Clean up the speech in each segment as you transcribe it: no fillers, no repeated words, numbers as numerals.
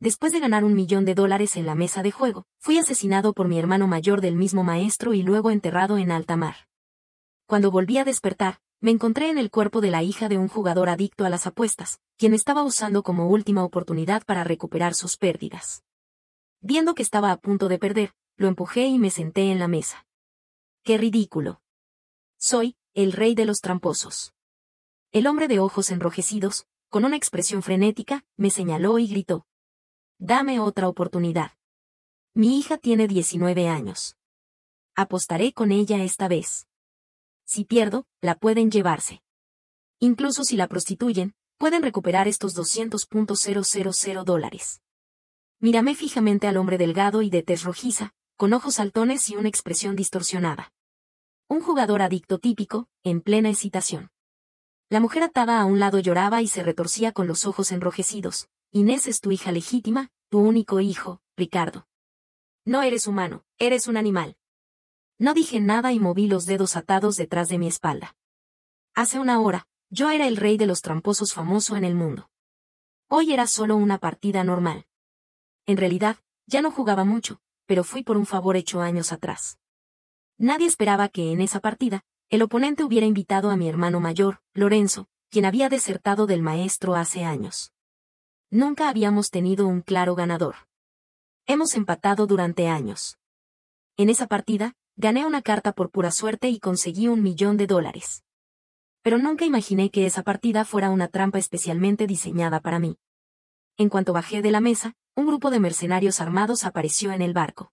Después de ganar $1.000.000 en la mesa de juego, fui asesinado por mi hermano mayor del mismo maestro y luego enterrado en alta mar. Cuando volví a despertar, me encontré en el cuerpo de la hija de un jugador adicto a las apuestas, quien estaba usando como última oportunidad para recuperar sus pérdidas. Viendo que estaba a punto de perder, lo empujé y me senté en la mesa. ¡Qué ridículo! Soy el rey de los tramposos. El hombre de ojos enrojecidos, con una expresión frenética, me señaló y gritó. Dame otra oportunidad. Mi hija tiene 19 años. Apostaré con ella esta vez. Si pierdo, la pueden llevarse. Incluso si la prostituyen, pueden recuperar estos $200.000. Mírame fijamente al hombre delgado y de tez rojiza, con ojos saltones y una expresión distorsionada. Un jugador adicto típico, en plena excitación. La mujer atada a un lado lloraba y se retorcía con los ojos enrojecidos. Inés es tu hija legítima, tu único hijo, Ricardo. No eres humano, eres un animal. No dije nada y moví los dedos atados detrás de mi espalda. Hace una hora, yo era el rey de los tramposos famoso en el mundo. Hoy era solo una partida normal. En realidad, ya no jugaba mucho, pero fui por un favor hecho años atrás. Nadie esperaba que en esa partida, el oponente hubiera invitado a mi hermano mayor, Lorenzo, quien había desertado del maestro hace años. Nunca habíamos tenido un claro ganador. Hemos empatado durante años. En esa partida, gané una carta por pura suerte y conseguí $1.000.000. Pero nunca imaginé que esa partida fuera una trampa especialmente diseñada para mí. En cuanto bajé de la mesa, un grupo de mercenarios armados apareció en el barco.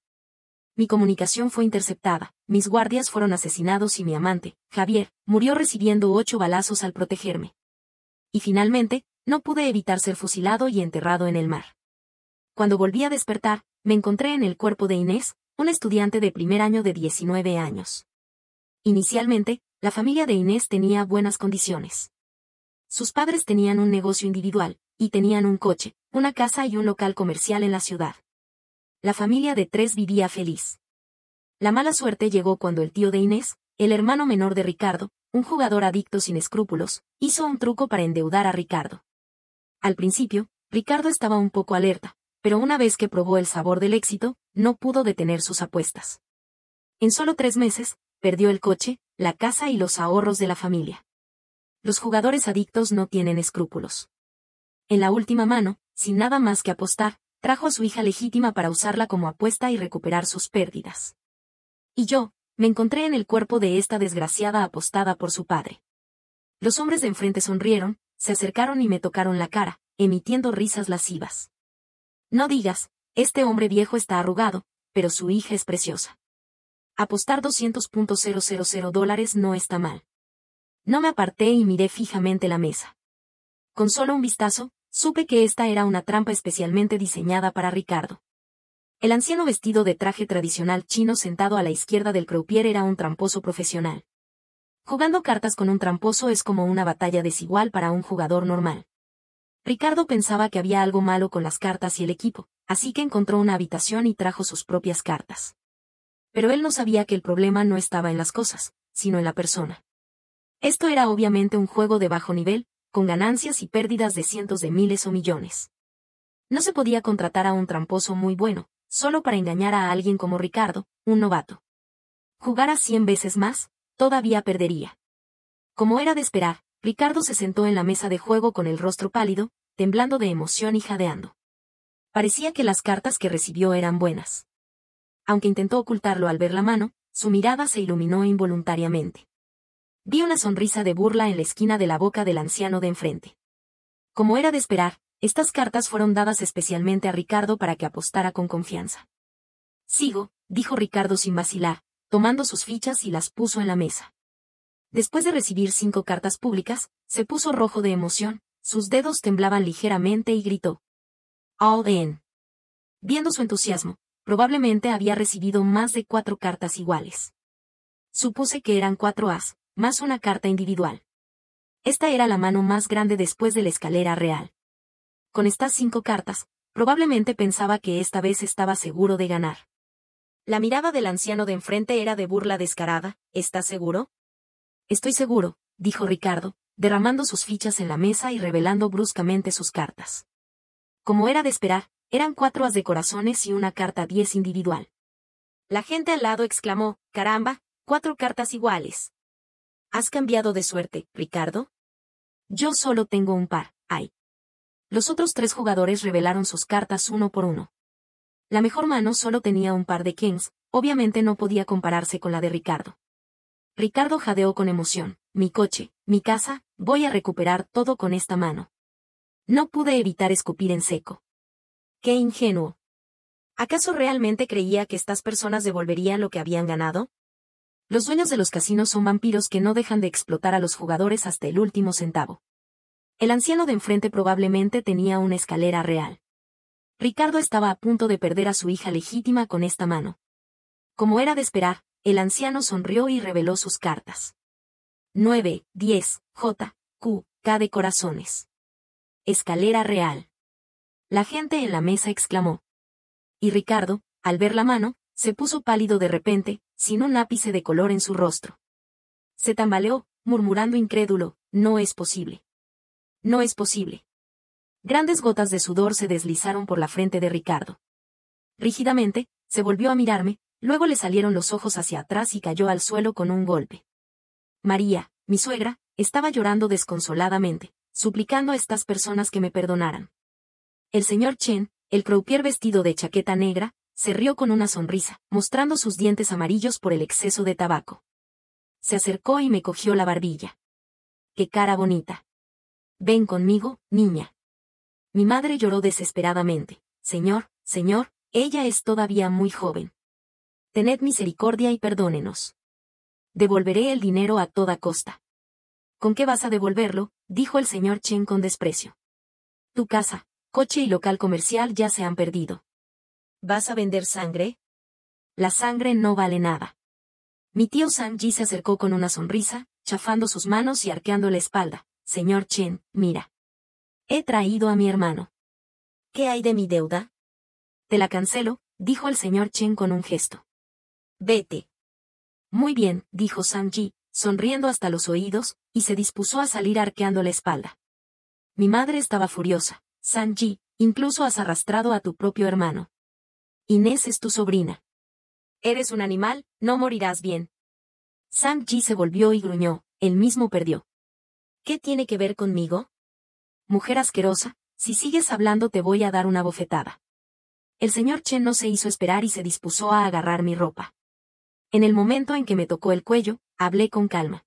Mi comunicación fue interceptada, mis guardias fueron asesinados y mi amante, Javier, murió recibiendo 8 balazos al protegerme. Y finalmente, no pude evitar ser fusilado y enterrado en el mar. Cuando volví a despertar, me encontré en el cuerpo de Inés, una estudiante de primer año de 19 años. Inicialmente, la familia de Inés tenía buenas condiciones. Sus padres tenían un negocio individual, y tenían un coche, una casa y un local comercial en la ciudad. La familia de 3 vivía feliz. La mala suerte llegó cuando el tío de Inés, el hermano menor de Ricardo, un jugador adicto sin escrúpulos, hizo un truco para endeudar a Ricardo. Al principio, Ricardo estaba un poco alerta, pero una vez que probó el sabor del éxito, no pudo detener sus apuestas. En solo 3 meses, perdió el coche, la casa y los ahorros de la familia. Los jugadores adictos no tienen escrúpulos. En la última mano, sin nada más que apostar, trajo a su hija legítima para usarla como apuesta y recuperar sus pérdidas. Y yo, me encontré en el cuerpo de esta desgraciada apostada por su padre. Los hombres de enfrente sonrieron, se acercaron y me tocaron la cara, emitiendo risas lascivas. No digas, este hombre viejo está arrugado, pero su hija es preciosa. Apostar $200.000 no está mal. No me aparté y miré fijamente la mesa. Con solo un vistazo, supe que esta era una trampa especialmente diseñada para Ricardo. El anciano vestido de traje tradicional chino sentado a la izquierda del croupier era un tramposo profesional. Jugando cartas con un tramposo es como una batalla desigual para un jugador normal. Ricardo pensaba que había algo malo con las cartas y el equipo, así que encontró una habitación y trajo sus propias cartas. Pero él no sabía que el problema no estaba en las cosas, sino en la persona. Esto era obviamente un juego de bajo nivel, con ganancias y pérdidas de cientos de miles o millones. No se podía contratar a un tramposo muy bueno, solo para engañar a alguien como Ricardo, un novato. Jugara 100 veces más, todavía perdería. Como era de esperar, Ricardo se sentó en la mesa de juego con el rostro pálido, temblando de emoción y jadeando. Parecía que las cartas que recibió eran buenas. Aunque intentó ocultarlo al ver la mano, su mirada se iluminó involuntariamente. Vi una sonrisa de burla en la esquina de la boca del anciano de enfrente. Como era de esperar, estas cartas fueron dadas especialmente a Ricardo para que apostara con confianza. Sigo, dijo Ricardo sin vacilar, tomando sus fichas y las puso en la mesa. Después de recibir 5 cartas públicas, se puso rojo de emoción, sus dedos temblaban ligeramente y gritó. All in. Viendo su entusiasmo, probablemente había recibido más de 4 cartas iguales. Supuse que eran 4 as, más una carta individual. Esta era la mano más grande después de la escalera real. Con estas 5 cartas, probablemente pensaba que esta vez estaba seguro de ganar. La mirada del anciano de enfrente era de burla descarada. ¿Estás seguro? Estoy seguro, dijo Ricardo, derramando sus fichas en la mesa y revelando bruscamente sus cartas. Como era de esperar, Eran 4 as de corazones y una carta 10 individual. La gente al lado exclamó, caramba, 4 cartas iguales. ¿Has cambiado de suerte, Ricardo? Yo solo tengo un par, ay. Los otros 3 jugadores revelaron sus cartas uno por uno. La mejor mano solo tenía un par de kings, obviamente no podía compararse con la de Ricardo. Ricardo jadeó con emoción, mi coche, mi casa, voy a recuperar todo con esta mano. No pude evitar escupir en seco. ¡Qué ingenuo! ¿Acaso realmente creía que estas personas devolverían lo que habían ganado? Los dueños de los casinos son vampiros que no dejan de explotar a los jugadores hasta el último centavo. El anciano de enfrente probablemente tenía una escalera real. Ricardo estaba a punto de perder a su hija legítima con esta mano. Como era de esperar, el anciano sonrió y reveló sus cartas. 9, 10, J, Q, K de corazones. Escalera real. La gente en la mesa exclamó. Y Ricardo, al ver la mano, se puso pálido de repente, sin un ápice de color en su rostro. Se tambaleó, murmurando incrédulo, no es posible. No es posible. Grandes gotas de sudor se deslizaron por la frente de Ricardo. Rígidamente, se volvió a mirarme, luego le salieron los ojos hacia atrás y cayó al suelo con un golpe. María, mi suegra, estaba llorando desconsoladamente, suplicando a estas personas que me perdonaran. El señor Chen, el croupier vestido de chaqueta negra, se rió con una sonrisa, mostrando sus dientes amarillos por el exceso de tabaco. Se acercó y me cogió la barbilla. ¡Qué cara bonita! Ven conmigo, niña. Mi madre lloró desesperadamente. Señor, señor, ella es todavía muy joven. Tened misericordia y perdónenos. Devolveré el dinero a toda costa. ¿Con qué vas a devolverlo?, dijo el señor Chen con desprecio. Tu casa, coche y local comercial ya se han perdido. ¿Vas a vender sangre? La sangre no vale nada. Mi tío Sanji se acercó con una sonrisa, chafando sus manos y arqueando la espalda. Señor Chen, mira. He traído a mi hermano. ¿Qué hay de mi deuda? Te la cancelo, dijo el señor Chen con un gesto. Vete. Muy bien, dijo Sanji, sonriendo hasta los oídos, y se dispuso a salir arqueando la espalda. Mi madre estaba furiosa. Sanji, incluso has arrastrado a tu propio hermano. Inés es tu sobrina. Eres un animal, no morirás bien. Sanji se volvió y gruñó, él mismo perdió. ¿Qué tiene que ver conmigo? Mujer asquerosa, si sigues hablando te voy a dar una bofetada. El señor Chen no se hizo esperar y se dispuso a agarrar mi ropa. En el momento en que me tocó el cuello, hablé con calma.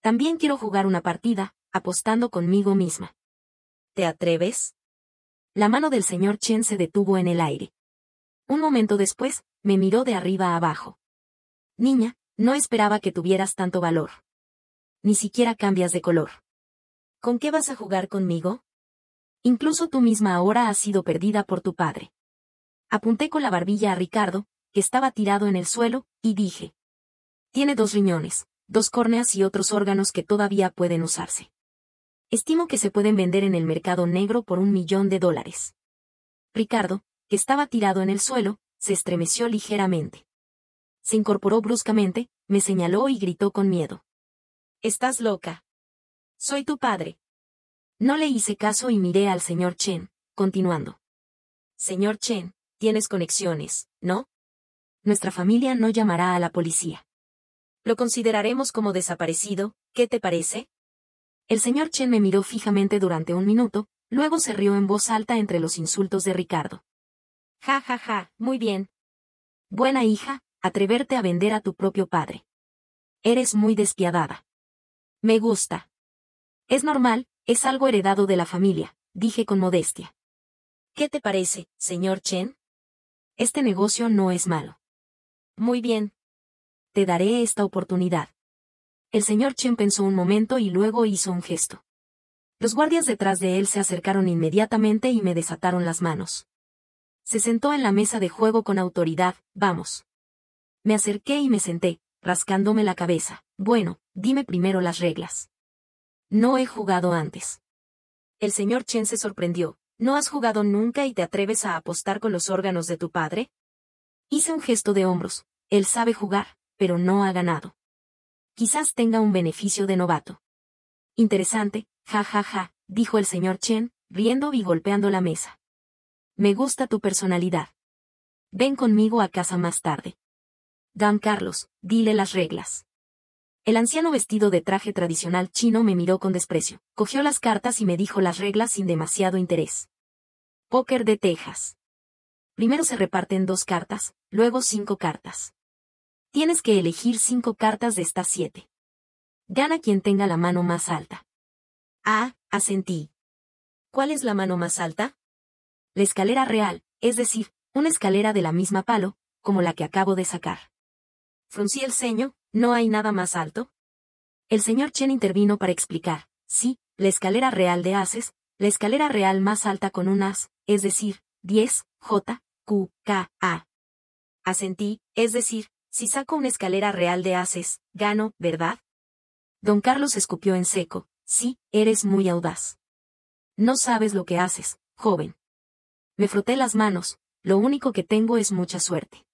También quiero jugar una partida, apostando conmigo misma. ¿Te atreves? La mano del señor Chen se detuvo en el aire. Un momento después, me miró de arriba a abajo. Niña, no esperaba que tuvieras tanto valor. Ni siquiera cambias de color. ¿Con qué vas a jugar conmigo? Incluso tú misma ahora has sido perdida por tu padre. Apunté con la barbilla a Ricardo, que estaba tirado en el suelo, y dije. Tiene 2 riñones, 2 córneas y otros órganos que todavía pueden usarse. Estimo que se pueden vender en el mercado negro por $1.000.000. Ricardo, que estaba tirado en el suelo, se estremeció ligeramente. Se incorporó bruscamente, me señaló y gritó con miedo. Estás loca. Soy tu padre. No le hice caso y miré al señor Chen, continuando. Señor Chen, tienes conexiones, ¿no? Nuestra familia no llamará a la policía. Lo consideraremos como desaparecido, ¿qué te parece? El señor Chen me miró fijamente durante un minuto, luego se rió en voz alta entre los insultos de Ricardo. Ja ja ja, muy bien. Buena hija, atreverte a vender a tu propio padre. Eres muy despiadada. Me gusta. Es normal, es algo heredado de la familia, dije con modestia. ¿Qué te parece, señor Chen? Este negocio no es malo. Muy bien. Te daré esta oportunidad. El señor Chen pensó un momento y luego hizo un gesto. Los guardias detrás de él se acercaron inmediatamente y me desataron las manos. Se sentó en la mesa de juego con autoridad, vamos. Me acerqué y me senté, rascándome la cabeza. Bueno, dime primero las reglas. No he jugado antes. El señor Chen se sorprendió. ¿No has jugado nunca y te atreves a apostar con los órganos de tu padre? Hice un gesto de hombros. Él sabe jugar, pero no ha ganado. Quizás tenga un beneficio de novato. Interesante, ja ja ja, dijo el señor Chen, riendo y golpeando la mesa. Me gusta tu personalidad. Ven conmigo a casa más tarde. Don Carlos, dile las reglas. El anciano vestido de traje tradicional chino me miró con desprecio, cogió las cartas y me dijo las reglas sin demasiado interés. Póker de Texas. Primero se reparten 2 cartas, luego 5 cartas. Tienes que elegir 5 cartas de estas 7. Gana quien tenga la mano más alta. Ah, asentí. ¿Cuál es la mano más alta? La escalera real, es decir, una escalera de la misma palo, como la que acabo de sacar. Fruncí el ceño, ¿no hay nada más alto? El señor Chen intervino para explicar, sí, la escalera real de ases, la escalera real más alta con un as, es decir, 10, J, Q, K, A. Asentí, es decir, si saco una escalera real de ases, gano, ¿verdad? Don Carlos escupió en seco, sí, eres muy audaz. No sabes lo que haces, joven. Me froté las manos, lo único que tengo es mucha suerte.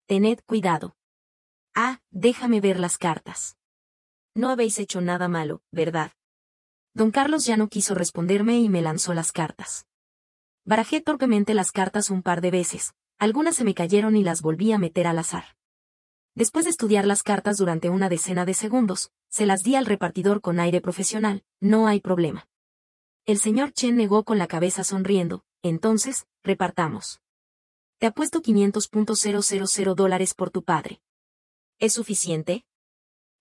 Tened cuidado. Ah, déjame ver las cartas. No habéis hecho nada malo, ¿verdad? Don Carlos ya no quiso responderme y me lanzó las cartas. Barajé torpemente las cartas un par de veces, algunas se me cayeron y las volví a meter al azar. Después de estudiar las cartas durante una decena de segundos, se las di al repartidor con aire profesional, no hay problema. El señor Chen negó con la cabeza sonriendo, entonces, repartamos. Te apuesto $500,000 por tu padre. ¿Es suficiente?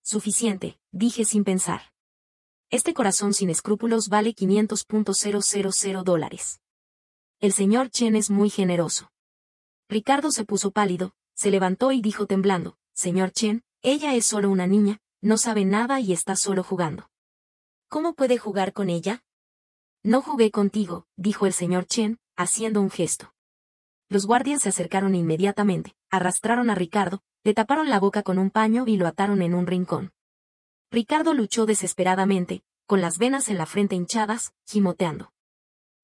Suficiente, dije sin pensar. Este corazón sin escrúpulos vale $500,000. El señor Chen es muy generoso. Ricardo se puso pálido, se levantó y dijo temblando, señor Chen, ella es solo una niña, no sabe nada y está solo jugando. ¿Cómo puede jugar con ella? No jugué contigo, dijo el señor Chen, haciendo un gesto. Los guardias se acercaron inmediatamente, arrastraron a Ricardo, le taparon la boca con un paño y lo ataron en un rincón. Ricardo luchó desesperadamente, con las venas en la frente hinchadas, gimoteando.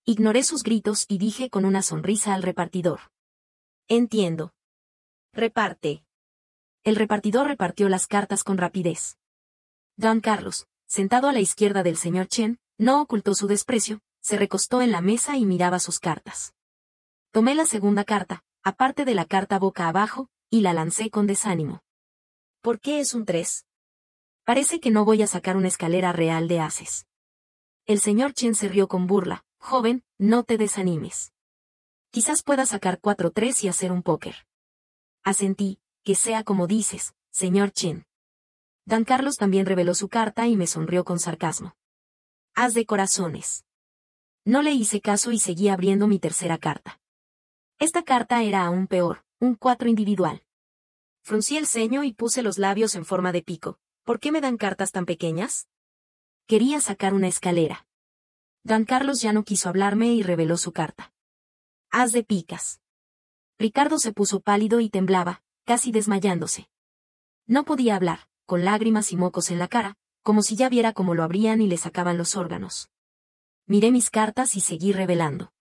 Ignoré sus gritos y dije con una sonrisa al repartidor. Entiendo. Reparte. El repartidor repartió las cartas con rapidez. Don Carlos, sentado a la izquierda del señor Chen, no ocultó su desprecio, se recostó en la mesa y miraba sus cartas. Tomé la segunda carta, aparte de la carta boca abajo, y la lancé con desánimo. ¿Por qué es un 3? Parece que no voy a sacar una escalera real de ases. El señor Chen se rió con burla. Joven, no te desanimes. Quizás pueda sacar 4-3 y hacer un póker. Asentí, que sea como dices, señor Chen. Don Carlos también reveló su carta y me sonrió con sarcasmo. As de corazones. No le hice caso y seguí abriendo mi tercera carta. Esta carta era aún peor, un 4 individual. Fruncí el ceño y puse los labios en forma de pico. ¿Por qué me dan cartas tan pequeñas? Quería sacar una escalera. Don Carlos ya no quiso hablarme y reveló su carta. As de picas. Ricardo se puso pálido y temblaba, casi desmayándose. No podía hablar, con lágrimas y mocos en la cara, como si ya viera cómo lo abrían y le sacaban los órganos. Miré mis cartas y seguí revelando.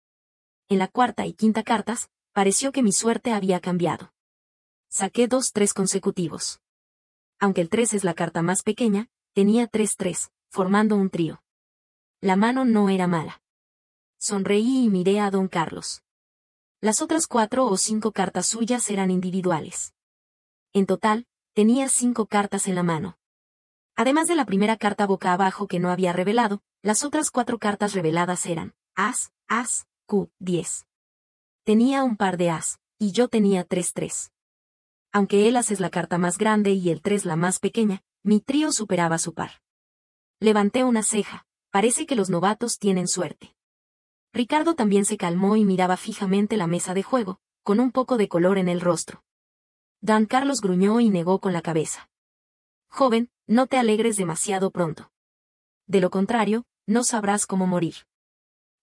En la cuarta y quinta cartas, pareció que mi suerte había cambiado. Saqué 2-3 consecutivos. Aunque el 3 es la carta más pequeña, tenía 3-3, formando un trío. La mano no era mala. Sonreí y miré a don Carlos. Las otras 4 o 5 cartas suyas eran individuales. En total, tenía 5 cartas en la mano. Además de la primera carta boca abajo que no había revelado, las otras 4 cartas reveladas eran As, As, Q, 10. Tenía un par de As, y yo tenía 3-3. Aunque el As es la carta más grande y el 3 la más pequeña, mi trío superaba su par. Levanté una ceja, parece que los novatos tienen suerte. Ricardo también se calmó y miraba fijamente la mesa de juego, con un poco de color en el rostro. Don Carlos gruñó y negó con la cabeza. Joven, no te alegres demasiado pronto. De lo contrario, no sabrás cómo morir.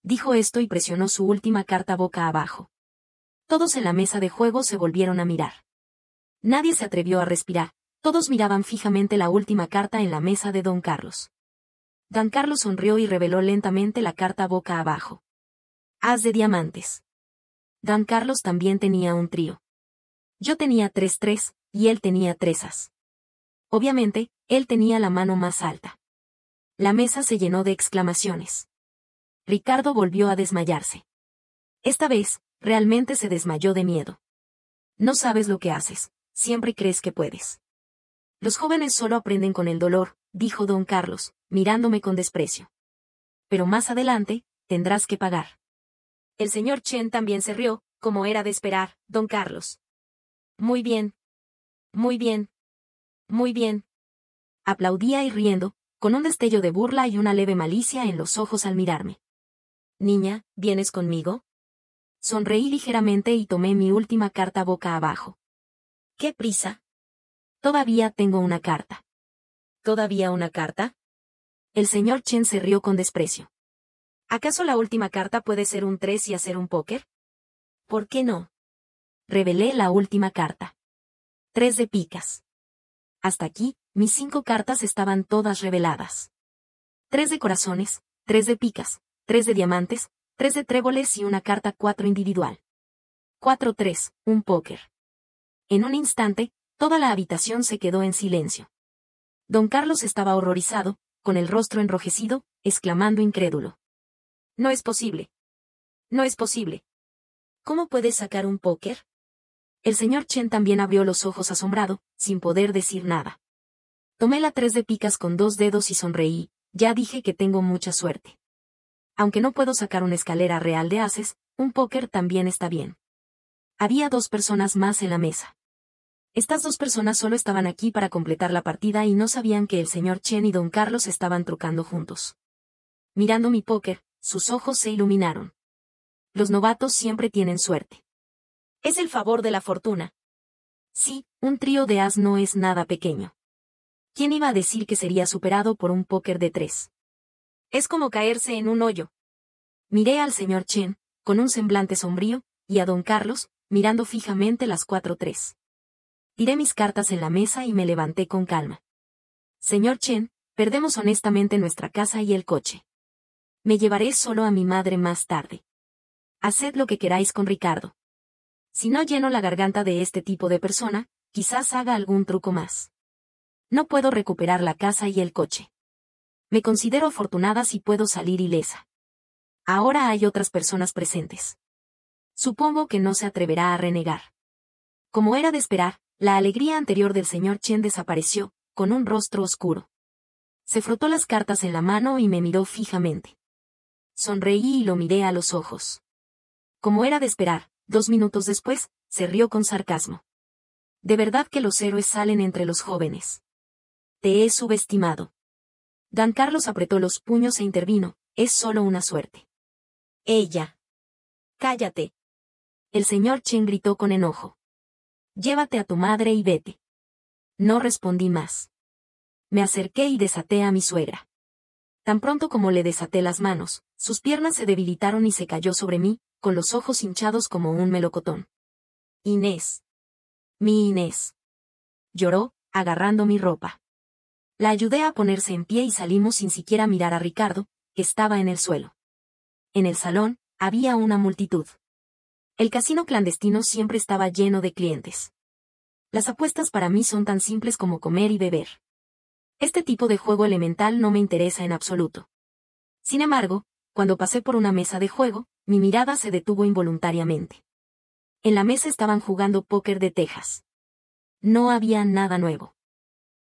Dijo esto y presionó su última carta boca abajo. Todos en la mesa de juego se volvieron a mirar. Nadie se atrevió a respirar, todos miraban fijamente la última carta en la mesa de don Carlos. Don Carlos sonrió y reveló lentamente la carta boca abajo. As de diamantes. Don Carlos también tenía un trío. Yo tenía 3-3, y él tenía 3 as. Obviamente, él tenía la mano más alta. La mesa se llenó de exclamaciones. Ricardo volvió a desmayarse. Esta vez, realmente se desmayó de miedo. No sabes lo que haces, siempre crees que puedes. Los jóvenes solo aprenden con el dolor, dijo don Carlos, mirándome con desprecio. Pero más adelante, tendrás que pagar. El señor Chen también se rió, como era de esperar, don Carlos. Muy bien. Muy bien. Muy bien. Aplaudía y riendo, con un destello de burla y una leve malicia en los ojos al mirarme. Niña, ¿vienes conmigo? Sonreí ligeramente y tomé mi última carta boca abajo. ¿Qué prisa? Todavía tengo una carta. ¿Todavía una carta? El señor Chen se rió con desprecio. ¿Acaso la última carta puede ser un 3 y hacer un póker? ¿Por qué no? Revelé la última carta. 3 de picas. Hasta aquí, mis 5 cartas estaban todas reveladas. 3 de corazones, 3 de picas, 3 de diamantes, 3 de tréboles y una carta 4 individual. 4-3, un póker. En un instante, toda la habitación se quedó en silencio. Don Carlos estaba horrorizado, con el rostro enrojecido, exclamando incrédulo. No es posible. No es posible. ¿Cómo puedes sacar un póker? El señor Chen también abrió los ojos asombrado, sin poder decir nada. Tomé la 3 de picas con 2 dedos y sonreí, ya dije que tengo mucha suerte. Aunque no puedo sacar una escalera real de ases, un póker también está bien. Había 2 personas más en la mesa. Estas 2 personas solo estaban aquí para completar la partida y no sabían que el señor Chen y don Carlos estaban trucando juntos. Mirando mi póker, sus ojos se iluminaron. Los novatos siempre tienen suerte. Es el favor de la fortuna. Sí, un trío de as no es nada pequeño. ¿Quién iba a decir que sería superado por un póker de 3? Es como caerse en un hoyo. Miré al señor Chen, con un semblante sombrío, y a don Carlos, mirando fijamente las 4-3. Tiré mis cartas en la mesa y me levanté con calma. Señor Chen, perdemos honestamente nuestra casa y el coche. Me llevaré solo a mi madre más tarde. Haced lo que queráis con Ricardo. Si no lleno la garganta de este tipo de persona, quizás haga algún truco más. No puedo recuperar la casa y el coche. Me considero afortunada si puedo salir ilesa. Ahora hay otras personas presentes. Supongo que no se atreverá a renegar. Como era de esperar, la alegría anterior del señor Chen desapareció, con un rostro oscuro. Se frotó las cartas en la mano y me miró fijamente. Sonreí y lo miré a los ojos. Como era de esperar, 2 minutos después, se rió con sarcasmo. De verdad que los héroes salen entre los jóvenes. Te he subestimado. Don Carlos apretó los puños e intervino, es solo una suerte. Ella. Cállate. El señor Chen gritó con enojo. Llévate a tu madre y vete. No respondí más. Me acerqué y desaté a mi suegra. Tan pronto como le desaté las manos, sus piernas se debilitaron y se cayó sobre mí, con los ojos hinchados como un melocotón. Inés. Mi Inés. Lloró, agarrando mi ropa. La ayudé a ponerse en pie y salimos sin siquiera mirar a Ricardo, que estaba en el suelo. En el salón, había una multitud. El casino clandestino siempre estaba lleno de clientes. Las apuestas para mí son tan simples como comer y beber. Este tipo de juego elemental no me interesa en absoluto. Sin embargo, cuando pasé por una mesa de juego, mi mirada se detuvo involuntariamente. En la mesa estaban jugando póker de Texas. No había nada nuevo.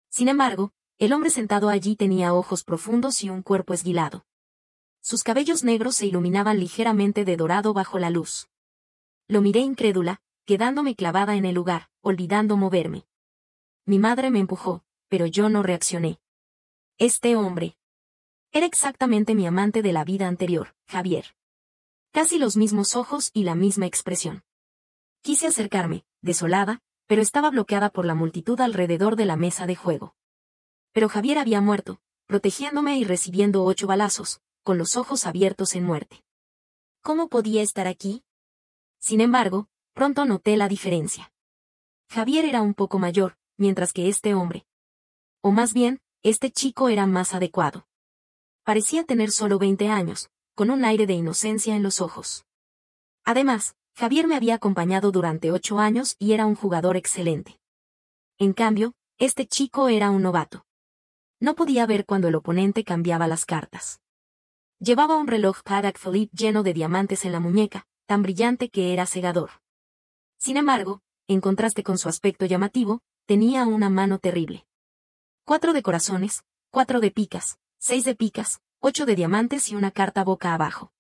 Sin embargo, el hombre sentado allí tenía ojos profundos y un cuerpo esguilado. Sus cabellos negros se iluminaban ligeramente de dorado bajo la luz. Lo miré incrédula, quedándome clavada en el lugar, olvidando moverme. Mi madre me empujó, pero yo no reaccioné. Este hombre era exactamente mi amante de la vida anterior, Javier. Casi los mismos ojos y la misma expresión. Quise acercarme, desolada, pero estaba bloqueada por la multitud alrededor de la mesa de juego. Pero Javier había muerto, protegiéndome y recibiendo 8 balazos, con los ojos abiertos en muerte. ¿Cómo podía estar aquí? Sin embargo, pronto noté la diferencia. Javier era un poco mayor, mientras que este hombre. O más bien, este chico era más adecuado. Parecía tener solo 20 años, con un aire de inocencia en los ojos. Además, Javier me había acompañado durante 8 años y era un jugador excelente. En cambio, este chico era un novato. No podía ver cuando el oponente cambiaba las cartas. Llevaba un reloj Patek Philippe lleno de diamantes en la muñeca, tan brillante que era cegador. Sin embargo, en contraste con su aspecto llamativo, tenía una mano terrible. 4 de corazones, 4 de picas, 6 de picas, 8 de diamantes y una carta boca abajo.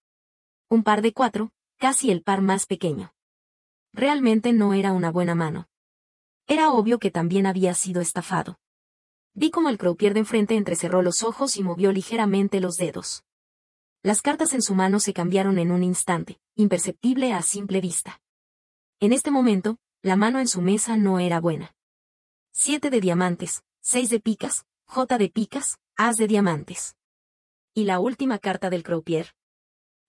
Un par de 4, casi el par más pequeño. Realmente no era una buena mano. Era obvio que también había sido estafado. Vi como el croupier de enfrente entrecerró los ojos y movió ligeramente los dedos. Las cartas en su mano se cambiaron en un instante, imperceptible a simple vista. En este momento, la mano en su mesa no era buena. 7 de diamantes, 6 de picas, J de picas, As de diamantes. Y la última carta del croupier.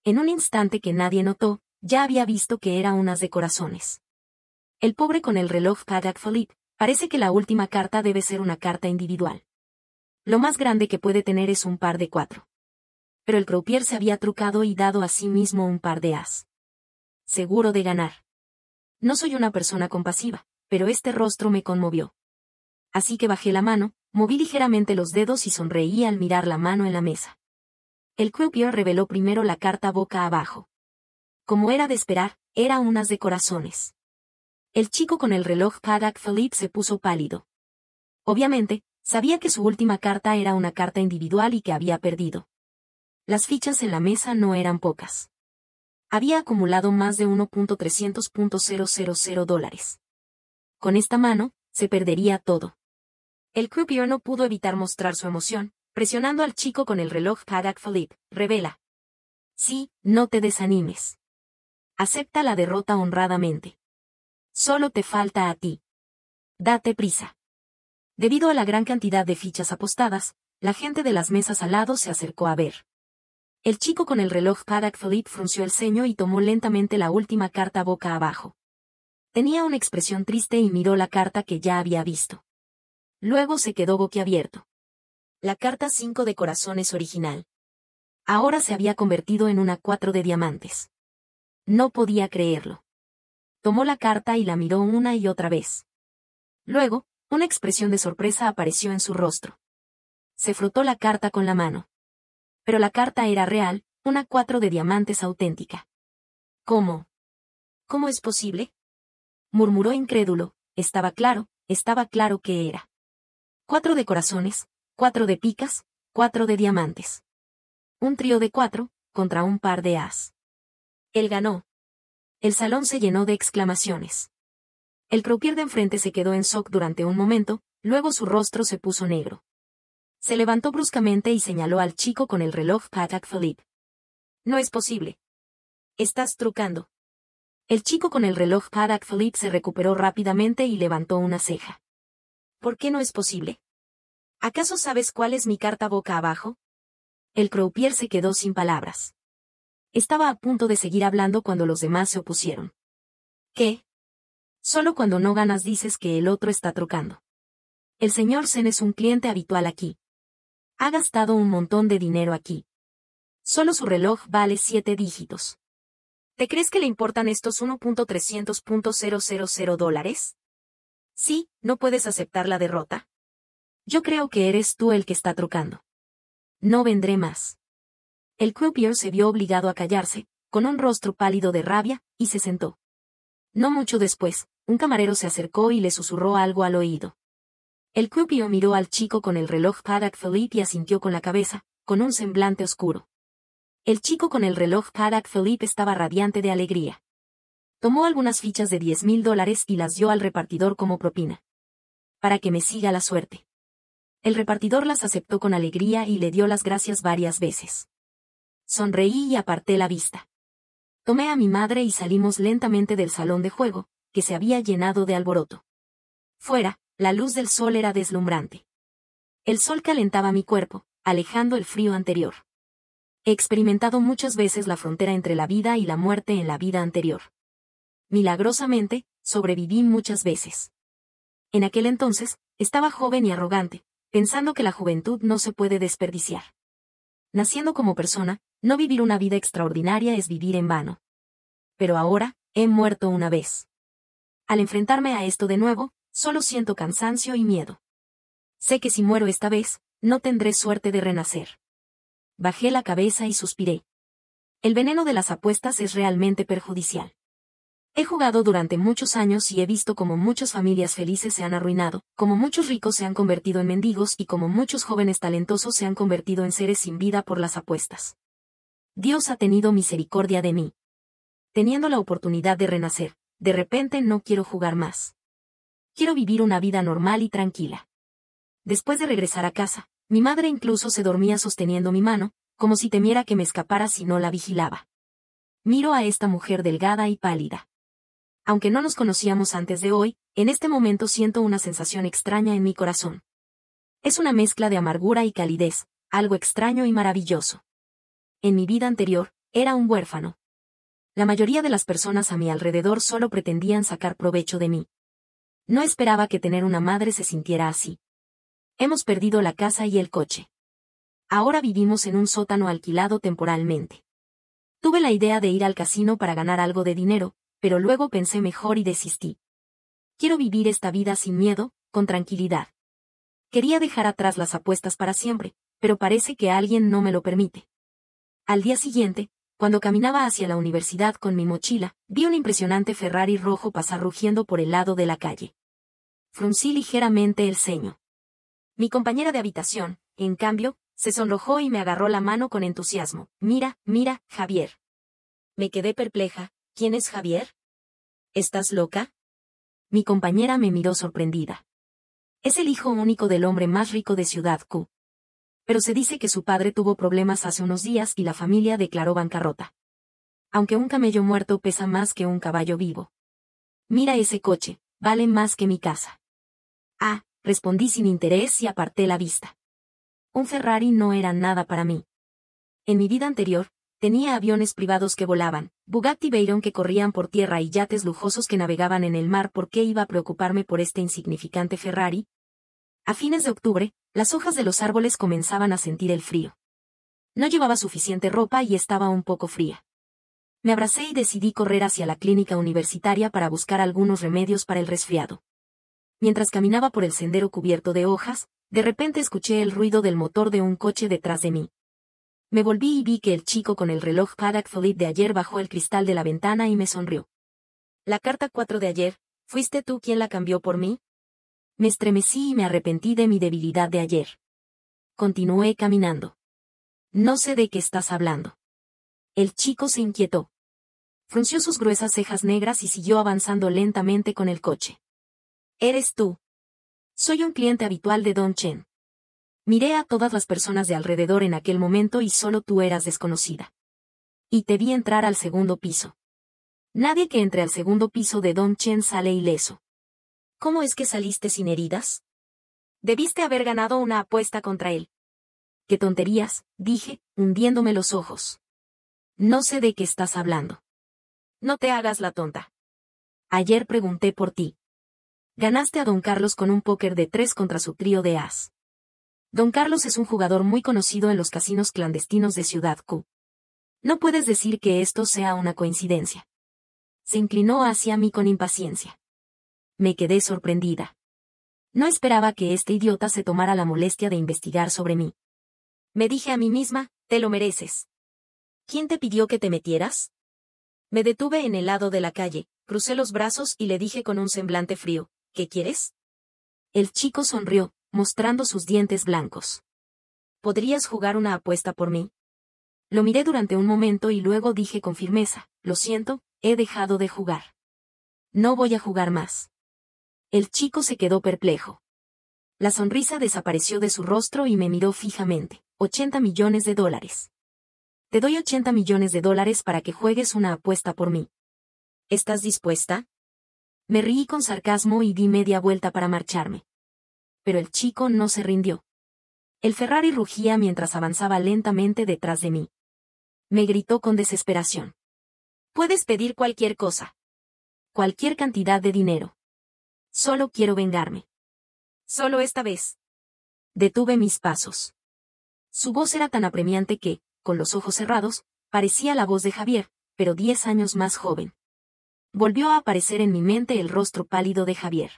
En un instante que nadie notó, ya había visto que era un as de corazones. El pobre con el reloj Patek Philippe, parece que la última carta debe ser una carta individual. Lo más grande que puede tener es un par de 4. Pero el croupier se había trucado y dado a sí mismo un par de as. Seguro de ganar. No soy una persona compasiva, pero este rostro me conmovió. Así que bajé la mano, moví ligeramente los dedos y sonreí al mirar la mano en la mesa. El croupier reveló primero la carta boca abajo. Como era de esperar, era un as de corazones. El chico con el reloj Patek Philippe se puso pálido. Obviamente, sabía que su última carta era una carta individual y que había perdido. Las fichas en la mesa no eran pocas. Había acumulado más de 1.300.000 dólares. Con esta mano, se perdería todo. El croupier no pudo evitar mostrar su emoción, presionando al chico con el reloj Patek Philippe. Revela. Sí, no te desanimes. Acepta la derrota honradamente. Solo te falta a ti. Date prisa. Debido a la gran cantidad de fichas apostadas, la gente de las mesas al lado se acercó a ver. El chico con el reloj Patek Philippe frunció el ceño y tomó lentamente la última carta boca abajo. Tenía una expresión triste y miró la carta que ya había visto. Luego se quedó boquiabierto. La carta 5 de corazones original. Ahora se había convertido en una 4 de diamantes. No podía creerlo. Tomó la carta y la miró una y otra vez. Luego, una expresión de sorpresa apareció en su rostro. Se frotó la carta con la mano. Pero la carta era real, una 4 de diamantes auténtica. ¿Cómo? ¿Cómo es posible? Murmuró incrédulo. Estaba claro que era. 4 de corazones, 4 de picas, 4 de diamantes. Un trío de 4, contra un par de as. Él ganó. El salón se llenó de exclamaciones. El croupier de enfrente se quedó en shock durante un momento, luego su rostro se puso negro. Se levantó bruscamente y señaló al chico con el reloj Patek Philippe. No es posible. Estás trucando. El chico con el reloj Patek Philippe se recuperó rápidamente y levantó una ceja. ¿Por qué no es posible? ¿Acaso sabes cuál es mi carta boca abajo? El croupier se quedó sin palabras. Estaba a punto de seguir hablando cuando los demás se opusieron. ¿Qué? Solo cuando no ganas dices que el otro está trucando. El señor Sen es un cliente habitual aquí. Ha gastado un montón de dinero aquí. Solo su reloj vale 7 dígitos. ¿Te crees que le importan estos 1.300.000 dólares? Sí, ¿no puedes aceptar la derrota? Yo creo que eres tú el que está trucando. No vendré más. El croupier se vio obligado a callarse, con un rostro pálido de rabia, y se sentó. No mucho después, un camarero se acercó y le susurró algo al oído. El croupier miró al chico con el reloj Patek Philippe y asintió con la cabeza, con un semblante oscuro. El chico con el reloj Patek Philippe estaba radiante de alegría. Tomó algunas fichas de $10,000 y las dio al repartidor como propina. Para que me siga la suerte. El repartidor las aceptó con alegría y le dio las gracias varias veces. Sonreí y aparté la vista. Tomé a mi madre y salimos lentamente del salón de juego, que se había llenado de alboroto. Fuera, la luz del sol era deslumbrante. El sol calentaba mi cuerpo, alejando el frío anterior. He experimentado muchas veces la frontera entre la vida y la muerte en la vida anterior. Milagrosamente, sobreviví muchas veces. En aquel entonces, estaba joven y arrogante, pensando que la juventud no se puede desperdiciar. Naciendo como persona, no vivir una vida extraordinaria es vivir en vano. Pero ahora, he muerto una vez. Al enfrentarme a esto de nuevo, solo siento cansancio y miedo. Sé que si muero esta vez, no tendré suerte de renacer. Bajé la cabeza y suspiré. El veneno de las apuestas es realmente perjudicial. He jugado durante muchos años y he visto cómo muchas familias felices se han arruinado, cómo muchos ricos se han convertido en mendigos y cómo muchos jóvenes talentosos se han convertido en seres sin vida por las apuestas. Dios ha tenido misericordia de mí. Teniendo la oportunidad de renacer, de repente no quiero jugar más. Quiero vivir una vida normal y tranquila. Después de regresar a casa, mi madre incluso se dormía sosteniendo mi mano, como si temiera que me escapara si no la vigilaba. Miro a esta mujer delgada y pálida. Aunque no nos conocíamos antes de hoy, en este momento siento una sensación extraña en mi corazón. Es una mezcla de amargura y calidez, algo extraño y maravilloso. En mi vida anterior, era un huérfano. La mayoría de las personas a mi alrededor solo pretendían sacar provecho de mí. No esperaba que tener una madre se sintiera así. Hemos perdido la casa y el coche. Ahora vivimos en un sótano alquilado temporalmente. Tuve la idea de ir al casino para ganar algo de dinero, pero luego pensé mejor y desistí. Quiero vivir esta vida sin miedo, con tranquilidad. Quería dejar atrás las apuestas para siempre, pero parece que alguien no me lo permite. Al día siguiente, cuando caminaba hacia la universidad con mi mochila, vi un impresionante Ferrari rojo pasar rugiendo por el lado de la calle. Fruncí ligeramente el ceño. Mi compañera de habitación, en cambio, se sonrojó y me agarró la mano con entusiasmo. Mira, mira, Javier. Me quedé perpleja. ¿Quién es Javier? ¿Estás loca? Mi compañera me miró sorprendida. Es el hijo único del hombre más rico de Ciudad Q. Pero se dice que su padre tuvo problemas hace unos días y la familia declaró bancarrota. Aunque un camello muerto pesa más que un caballo vivo. Mira ese coche, vale más que mi casa. Ah, respondí sin interés y aparté la vista. Un Ferrari no era nada para mí. En mi vida anterior, tenía aviones privados que volaban, Bugatti Veyron que corrían por tierra y yates lujosos que navegaban en el mar. ¿Por qué iba a preocuparme por este insignificante Ferrari? A fines de octubre, las hojas de los árboles comenzaban a sentir el frío. No llevaba suficiente ropa y estaba un poco fría. Me abracé y decidí correr hacia la clínica universitaria para buscar algunos remedios para el resfriado. Mientras caminaba por el sendero cubierto de hojas, de repente escuché el ruido del motor de un coche detrás de mí. Me volví y vi que el chico con el reloj Patek Philippe de ayer bajó el cristal de la ventana y me sonrió. La carta 4 de ayer, ¿fuiste tú quien la cambió por mí? Me estremecí y me arrepentí de mi debilidad de ayer. Continué caminando. No sé de qué estás hablando. El chico se inquietó. Frunció sus gruesas cejas negras y siguió avanzando lentamente con el coche. ¿Eres tú? Soy un cliente habitual de Don Chen. Miré a todas las personas de alrededor en aquel momento y solo tú eras desconocida. Y te vi entrar al segundo piso. Nadie que entre al segundo piso de Don Chen sale ileso. ¿Cómo es que saliste sin heridas? Debiste haber ganado una apuesta contra él. ¡Qué tonterías!, dije, hundiéndome los ojos. No sé de qué estás hablando. No te hagas la tonta. Ayer pregunté por ti. Ganaste a Don Carlos con un póker de 3 contra su trío de as. Don Carlos es un jugador muy conocido en los casinos clandestinos de Ciudad Q. No puedes decir que esto sea una coincidencia. Se inclinó hacia mí con impaciencia. Me quedé sorprendida. No esperaba que este idiota se tomara la molestia de investigar sobre mí. Me dije a mí misma, te lo mereces. ¿Quién te pidió que te metieras? Me detuve en el lado de la calle, crucé los brazos y le dije con un semblante frío, ¿qué quieres? El chico sonrió, mostrando sus dientes blancos. ¿Podrías jugar una apuesta por mí? Lo miré durante un momento y luego dije con firmeza, lo siento, he dejado de jugar. No voy a jugar más. El chico se quedó perplejo. La sonrisa desapareció de su rostro y me miró fijamente. $80 millones. Te doy $80 millones para que juegues una apuesta por mí. ¿Estás dispuesta? Me reí con sarcasmo y di media vuelta para marcharme. Pero el chico no se rindió. El Ferrari rugía mientras avanzaba lentamente detrás de mí. Me gritó con desesperación. Puedes pedir cualquier cosa. Cualquier cantidad de dinero. Solo quiero vengarme. Solo esta vez. Detuve mis pasos. Su voz era tan apremiante que, con los ojos cerrados, parecía la voz de Javier, pero 10 años más joven. Volvió a aparecer en mi mente el rostro pálido de Javier.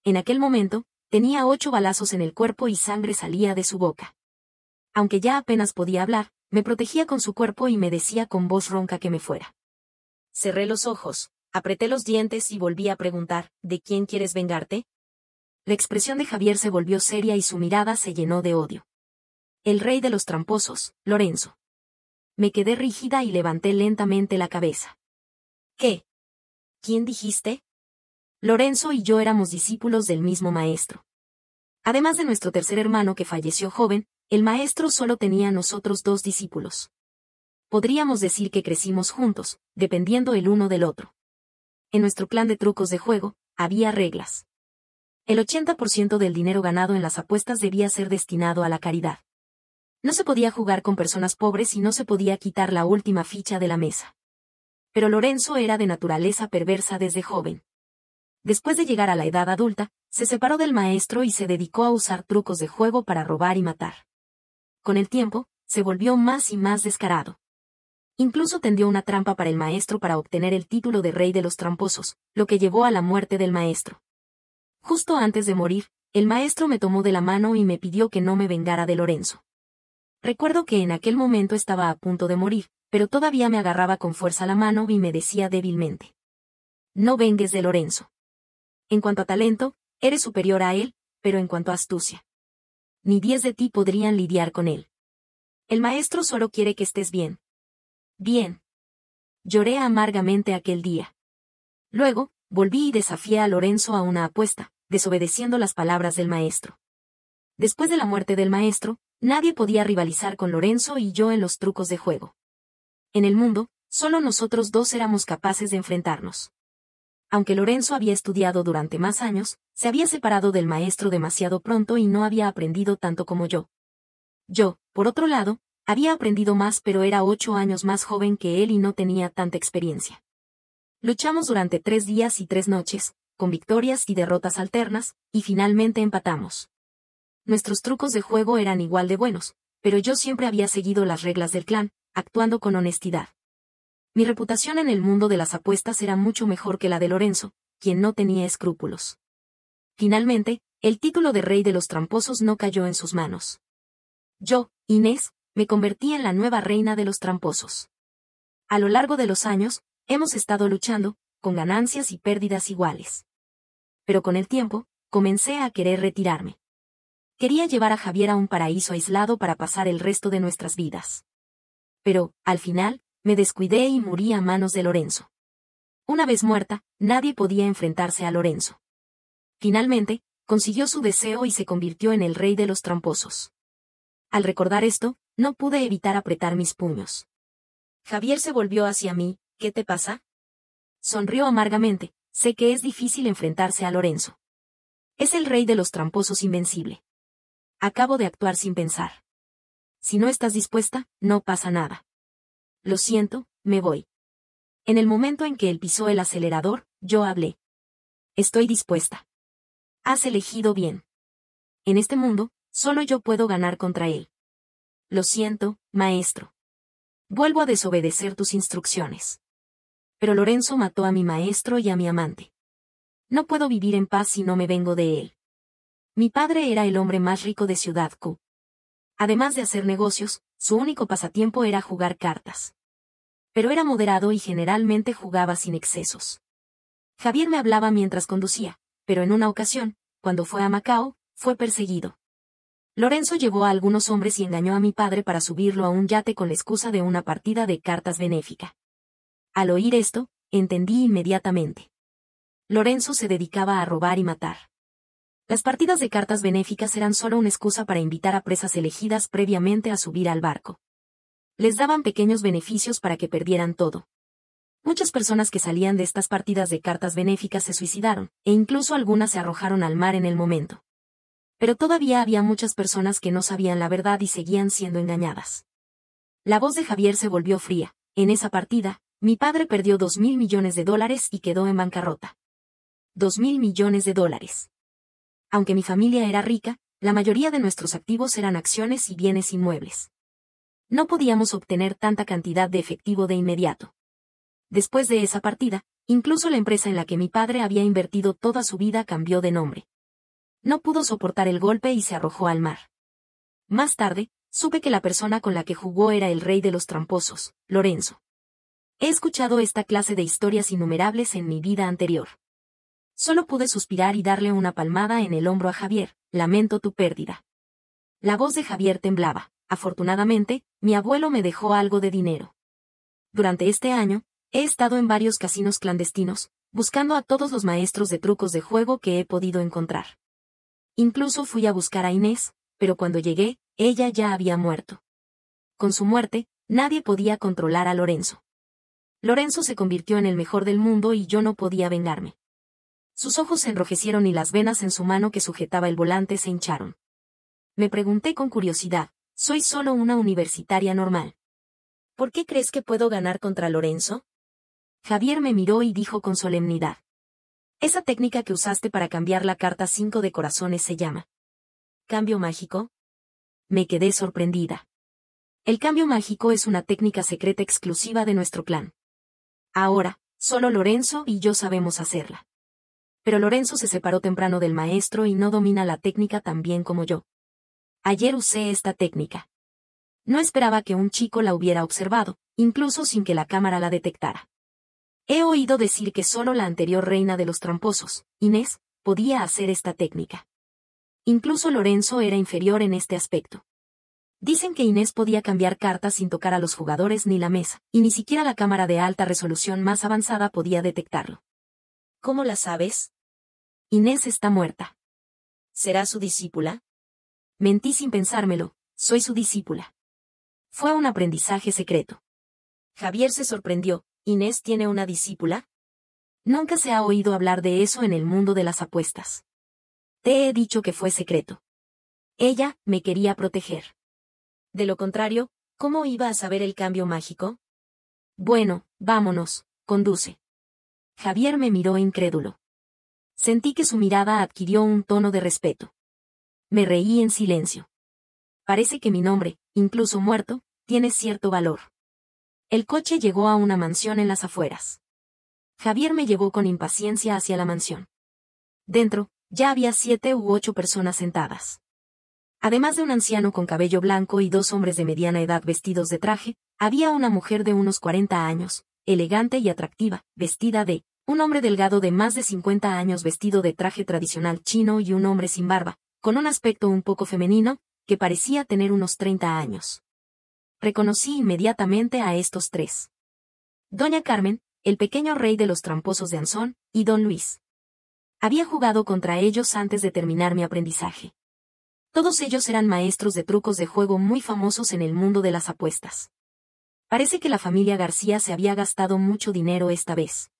En aquel momento, tenía 8 balazos en el cuerpo y sangre salía de su boca. Aunque ya apenas podía hablar, me protegía con su cuerpo y me decía con voz ronca que me fuera. Cerré los ojos, apreté los dientes y volví a preguntar, ¿de quién quieres vengarte? La expresión de Javier se volvió seria y su mirada se llenó de odio. El rey de los tramposos, Lorenzo. Me quedé rígida y levanté lentamente la cabeza. ¿Qué? ¿Quién dijiste? Lorenzo y yo éramos discípulos del mismo maestro. Además de nuestro tercer hermano que falleció joven, el maestro solo tenía a nosotros 2 discípulos. Podríamos decir que crecimos juntos, dependiendo el uno del otro. En nuestro clan de trucos de juego, había reglas. El 80% del dinero ganado en las apuestas debía ser destinado a la caridad. No se podía jugar con personas pobres y no se podía quitar la última ficha de la mesa. Pero Lorenzo era de naturaleza perversa desde joven. Después de llegar a la edad adulta, se separó del maestro y se dedicó a usar trucos de juego para robar y matar. Con el tiempo, se volvió más y más descarado. Incluso tendió una trampa para el maestro para obtener el título de rey de los tramposos, lo que llevó a la muerte del maestro. Justo antes de morir, el maestro me tomó de la mano y me pidió que no me vengara de Lorenzo. Recuerdo que en aquel momento estaba a punto de morir, pero todavía me agarraba con fuerza la mano y me decía débilmente: no vengues de Lorenzo. En cuanto a talento, eres superior a él, pero en cuanto a astucia, ni 10 de ti podrían lidiar con él. El maestro solo quiere que estés bien. Bien. Lloré amargamente aquel día. Luego, volví y desafié a Lorenzo a una apuesta, desobedeciendo las palabras del maestro. Después de la muerte del maestro, nadie podía rivalizar con Lorenzo y yo en los trucos de juego. En el mundo, solo nosotros 2 éramos capaces de enfrentarnos. Aunque Lorenzo había estudiado durante más años, se había separado del maestro demasiado pronto y no había aprendido tanto como yo. Yo, por otro lado, había aprendido más pero era 8 años más joven que él y no tenía tanta experiencia. Luchamos durante 3 días y 3 noches, con victorias y derrotas alternas, y finalmente empatamos. Nuestros trucos de juego eran igual de buenos, pero yo siempre había seguido las reglas del clan, actuando con honestidad. Mi reputación en el mundo de las apuestas era mucho mejor que la de Lorenzo, quien no tenía escrúpulos. Finalmente, el título de rey de los tramposos no cayó en sus manos. Yo, Inés, me convertí en la nueva reina de los tramposos. A lo largo de los años, hemos estado luchando, con ganancias y pérdidas iguales. Pero con el tiempo, comencé a querer retirarme. Quería llevar a Javier a un paraíso aislado para pasar el resto de nuestras vidas. Pero, al final, me descuidé y morí a manos de Lorenzo. Una vez muerta, nadie podía enfrentarse a Lorenzo. Finalmente, consiguió su deseo y se convirtió en el rey de los tramposos. Al recordar esto, no pude evitar apretar mis puños. Javier se volvió hacia mí. ¿Qué te pasa? Sonrió amargamente. Sé que es difícil enfrentarse a Lorenzo. Es el rey de los tramposos invencible. Acabo de actuar sin pensar. Si no estás dispuesta, no pasa nada. Lo siento, me voy. En el momento en que él pisó el acelerador, yo hablé. Estoy dispuesta. Has elegido bien. En este mundo, solo yo puedo ganar contra él. Lo siento, maestro. Vuelvo a desobedecer tus instrucciones. Pero Lorenzo mató a mi maestro y a mi amante. No puedo vivir en paz si no me vengo de él. Mi padre era el hombre más rico de Ciudad Q. Además de hacer negocios, su único pasatiempo era jugar cartas. Pero era moderado y generalmente jugaba sin excesos. Javier me hablaba mientras conducía, pero en una ocasión, cuando fue a Macao, fue perseguido. Lorenzo llevó a algunos hombres y engañó a mi padre para subirlo a un yate con la excusa de una partida de cartas benéfica. Al oír esto, entendí inmediatamente. Lorenzo se dedicaba a robar y matar. Las partidas de cartas benéficas eran solo una excusa para invitar a presas elegidas previamente a subir al barco. Les daban pequeños beneficios para que perdieran todo. Muchas personas que salían de estas partidas de cartas benéficas se suicidaron, e incluso algunas se arrojaron al mar en el momento. Pero todavía había muchas personas que no sabían la verdad y seguían siendo engañadas. La voz de Javier se volvió fría. En esa partida, mi padre perdió $2.000 millones y quedó en bancarrota. $2.000 millones. Aunque mi familia era rica, la mayoría de nuestros activos eran acciones y bienes inmuebles. No podíamos obtener tanta cantidad de efectivo de inmediato. Después de esa partida, incluso la empresa en la que mi padre había invertido toda su vida cambió de nombre. No pudo soportar el golpe y se arrojó al mar. Más tarde, Supe que la persona con la que jugó era el rey de los tramposos, Lorenzo. He escuchado esta clase de historias innumerables en mi vida anterior. Solo pude suspirar y darle una palmada en el hombro a Javier. Lamento tu pérdida. La voz de Javier temblaba. Afortunadamente, mi abuelo me dejó algo de dinero. Durante este año, he estado en varios casinos clandestinos, buscando a todos los maestros de trucos de juego que he podido encontrar. Incluso fui a buscar a Inés, pero cuando llegué, ella ya había muerto. Con su muerte, nadie podía controlar a Lorenzo. Lorenzo se convirtió en el mejor del mundo y yo no podía vengarme. Sus ojos se enrojecieron y las venas en su mano que sujetaba el volante se hincharon. Me pregunté con curiosidad, soy solo una universitaria normal. ¿Por qué crees que puedo ganar contra Lorenzo? Javier me miró y dijo con solemnidad. Esa técnica que usaste para cambiar la carta 5 de corazones se llama ¿cambio mágico? Me quedé sorprendida. El cambio mágico es una técnica secreta exclusiva de nuestro clan. Ahora, solo Lorenzo y yo sabemos hacerla. Pero Lorenzo se separó temprano del maestro y no domina la técnica tan bien como yo. Ayer usé esta técnica. No esperaba que un chico la hubiera observado, incluso sin que la cámara la detectara. He oído decir que solo la anterior reina de los tramposos, Inés, podía hacer esta técnica. Incluso Lorenzo era inferior en este aspecto. Dicen que Inés podía cambiar cartas sin tocar a los jugadores ni la mesa, y ni siquiera la cámara de alta resolución más avanzada podía detectarlo. ¿Cómo la sabes? Inés está muerta. ¿Será su discípula? Mentí sin pensármelo, soy su discípula. Fue un aprendizaje secreto. Javier se sorprendió. ¿Inés tiene una discípula? Nunca se ha oído hablar de eso en el mundo de las apuestas. Te he dicho que fue secreto. Ella me quería proteger. De lo contrario, ¿cómo iba a saber el cambio mágico? Bueno, vámonos, conduce. Javier me miró incrédulo. Sentí que su mirada adquirió un tono de respeto. Me reí en silencio. Parece que mi nombre, incluso muerto, tiene cierto valor. El coche llegó a una mansión en las afueras. Javier me llevó con impaciencia hacia la mansión. Dentro, ya había 7 u 8 personas sentadas. Además de un anciano con cabello blanco y 2 hombres de mediana edad vestidos de traje, había una mujer de unos 40 años, elegante y atractiva, vestida de, un hombre delgado de más de 50 años vestido de traje tradicional chino y un hombre sin barba, con un aspecto un poco femenino, que parecía tener unos 30 años. Reconocí inmediatamente a estos 3. Doña Carmen, el pequeño rey de los tramposos de Anzón, y Don Luis. Había jugado contra ellos antes de terminar mi aprendizaje. Todos ellos eran maestros de trucos de juego muy famosos en el mundo de las apuestas. Parece que la familia García se había gastado mucho dinero esta vez.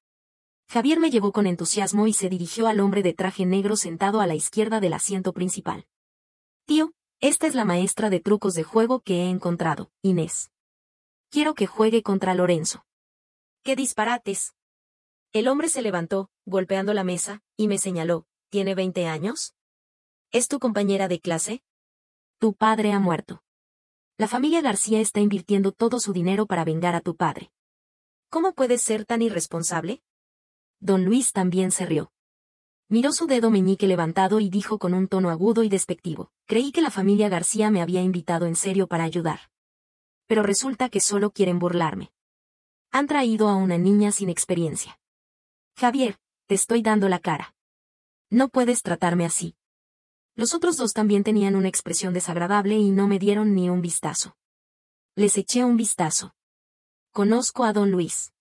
Javier me llevó con entusiasmo y se dirigió al hombre de traje negro sentado a la izquierda del asiento principal. Tío, esta es la maestra de trucos de juego que he encontrado, Inés. Quiero que juegue contra Lorenzo. ¡Qué disparates! El hombre se levantó, golpeando la mesa, y me señaló, ¿tiene 20 años? ¿Es tu compañera de clase? Tu padre ha muerto. La familia García está invirtiendo todo su dinero para vengar a tu padre. ¿Cómo puedes ser tan irresponsable? Don Luis también se rió. Miró su dedo meñique levantado y dijo con un tono agudo y despectivo, creí que la familia García me había invitado en serio para ayudar. Pero resulta que solo quieren burlarme. Han traído a una niña sin experiencia. Javier, te estoy dando la cara. No puedes tratarme así. Los otros 2 también tenían una expresión desagradable y no me dieron ni un vistazo. Les eché un vistazo. Conozco a Don Luis.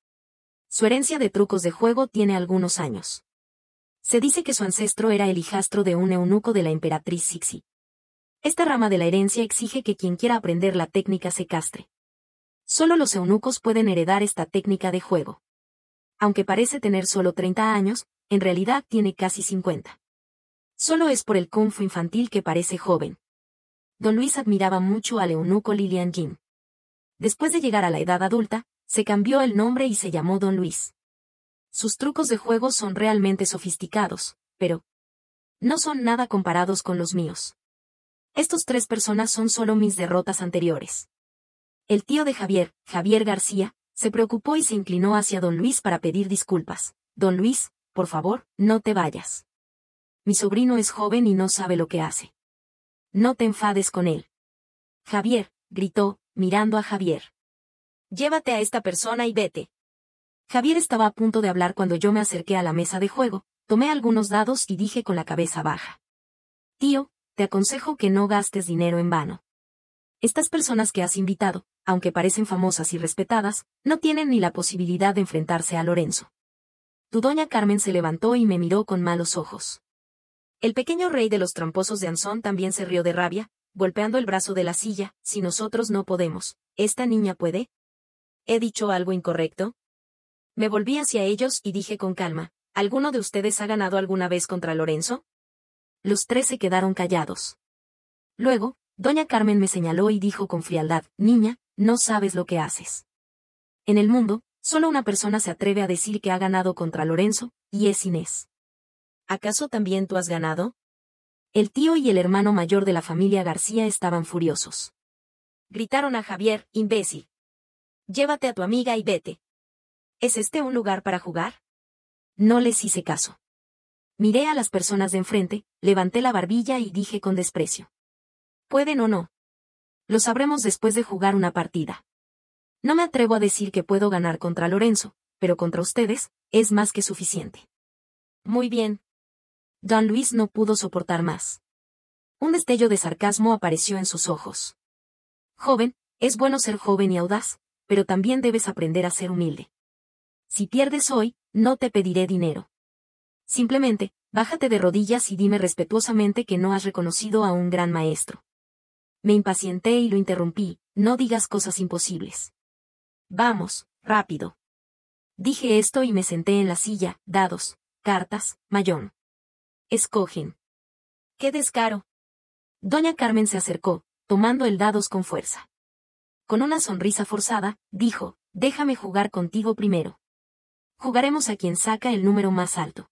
Su herencia de trucos de juego tiene algunos años. Se dice que su ancestro era el hijastro de un eunuco de la emperatriz Cixi. Esta rama de la herencia exige que quien quiera aprender la técnica se castre. Solo los eunucos pueden heredar esta técnica de juego. Aunque parece tener solo 30 años, en realidad tiene casi 50. Solo es por el kung fu infantil que parece joven. Don Luis admiraba mucho al eunuco Lilian Jin. Después de llegar a la edad adulta, se cambió el nombre y se llamó Don Luis. Sus trucos de juego son realmente sofisticados, pero no son nada comparados con los míos. Estos 3 personas son solo mis derrotas anteriores. El tío de Javier, Javier García, se preocupó y se inclinó hacia Don Luis para pedir disculpas. Don Luis, por favor, no te vayas. Mi sobrino es joven y no sabe lo que hace. No te enfades con él. Javier, gritó, mirando a Javier. Llévate a esta persona y vete. Javier estaba a punto de hablar cuando yo me acerqué a la mesa de juego, tomé algunos dados y dije con la cabeza baja. Tío, te aconsejo que no gastes dinero en vano. Estas personas que has invitado, aunque parecen famosas y respetadas, no tienen ni la posibilidad de enfrentarse a Lorenzo. Tu doña Carmen se levantó y me miró con malos ojos. El pequeño rey de los tramposos de Anson también se rió de rabia, golpeando el brazo de la silla. Si nosotros no podemos, ¿esta niña puede? ¿He dicho algo incorrecto? Me volví hacia ellos y dije con calma, ¿alguno de ustedes ha ganado alguna vez contra Lorenzo? Los tres se quedaron callados. Luego, doña Carmen me señaló y dijo con frialdad, niña, no sabes lo que haces. En el mundo, solo una persona se atreve a decir que ha ganado contra Lorenzo, y es Inés. ¿Acaso también tú has ganado? El tío y el hermano mayor de la familia García estaban furiosos. Gritaron a Javier, imbécil. Llévate a tu amiga y vete. ¿Es este un lugar para jugar? No les hice caso. Miré a las personas de enfrente, levanté la barbilla y dije con desprecio. ¿Pueden o no? Lo sabremos después de jugar una partida. No me atrevo a decir que puedo ganar contra Lorenzo, pero contra ustedes, es más que suficiente. Muy bien. Don Luis no pudo soportar más. Un destello de sarcasmo apareció en sus ojos. Joven, es bueno ser joven y audaz, pero también debes aprender a ser humilde. Si pierdes hoy, no te pediré dinero. Simplemente, bájate de rodillas y dime respetuosamente que no has reconocido a un gran maestro. Me impacienté y lo interrumpí, no digas cosas imposibles. Vamos, rápido. Dije esto y me senté en la silla, dados, cartas, mayón. Escogen. ¡Qué descaro! Doña Carmen se acercó, tomando el dados con fuerza. Con una sonrisa forzada, dijo, déjame jugar contigo primero. Jugaremos a quien saca el número más alto.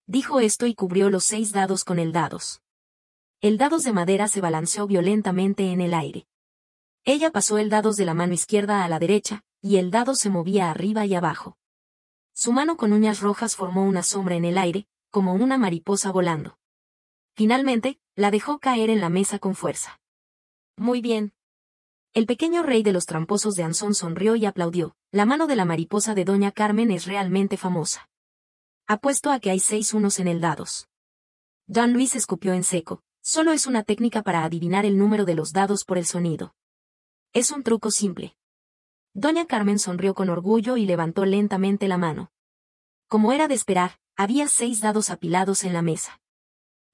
Dijo esto y cubrió los 6 dados con el dados. El dados de madera se balanceó violentamente en el aire. Ella pasó el dados de la mano izquierda a la derecha, y el dado se movía arriba y abajo. Su mano con uñas rojas formó una sombra en el aire, como una mariposa volando. Finalmente, la dejó caer en la mesa con fuerza. Muy bien. El pequeño rey de los tramposos de Anson sonrió y aplaudió. La mano de la mariposa de doña Carmen es realmente famosa. Apuesto a que hay 6 unos en el dados. Don Luis escupió en seco. Solo es una técnica para adivinar el número de los dados por el sonido. Es un truco simple. Doña Carmen sonrió con orgullo y levantó lentamente la mano. Como era de esperar, había 6 dados apilados en la mesa.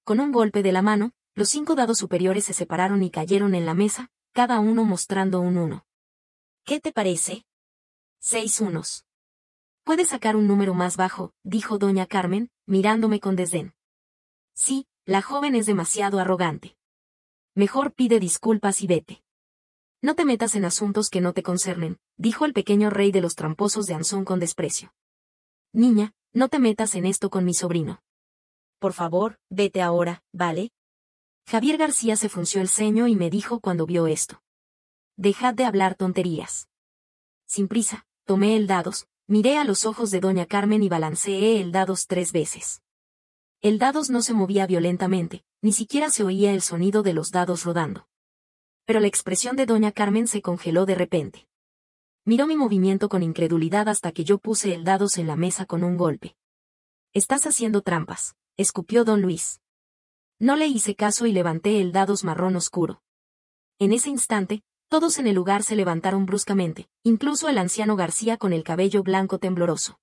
Con un golpe de la mano, los 5 dados superiores se separaron y cayeron en la mesa, cada uno mostrando un 1. ¿Qué te parece? 6 unos. Puedes sacar un número más bajo, dijo doña Carmen, mirándome con desdén. Sí, la joven es demasiado arrogante. Mejor pide disculpas y vete. No te metas en asuntos que no te concernen, dijo el pequeño rey de los tramposos de Anson con desprecio. Niña, no te metas en esto con mi sobrino. Por favor, vete ahora, ¿vale? Javier García se frunció el ceño y me dijo cuando vio esto. Dejad de hablar tonterías. Sin prisa, tomé el dados, miré a los ojos de doña Carmen y balanceé el dados 3 veces. El dados no se movía violentamente, ni siquiera se oía el sonido de los dados rodando. Pero la expresión de doña Carmen se congeló de repente. Miró mi movimiento con incredulidad hasta que yo puse el dados en la mesa con un golpe. Estás haciendo trampas, escupió don Luis. No le hice caso y levanté el dados marrón oscuro. En ese instante, todos en el lugar se levantaron bruscamente, incluso el anciano García con el cabello blanco tembloroso.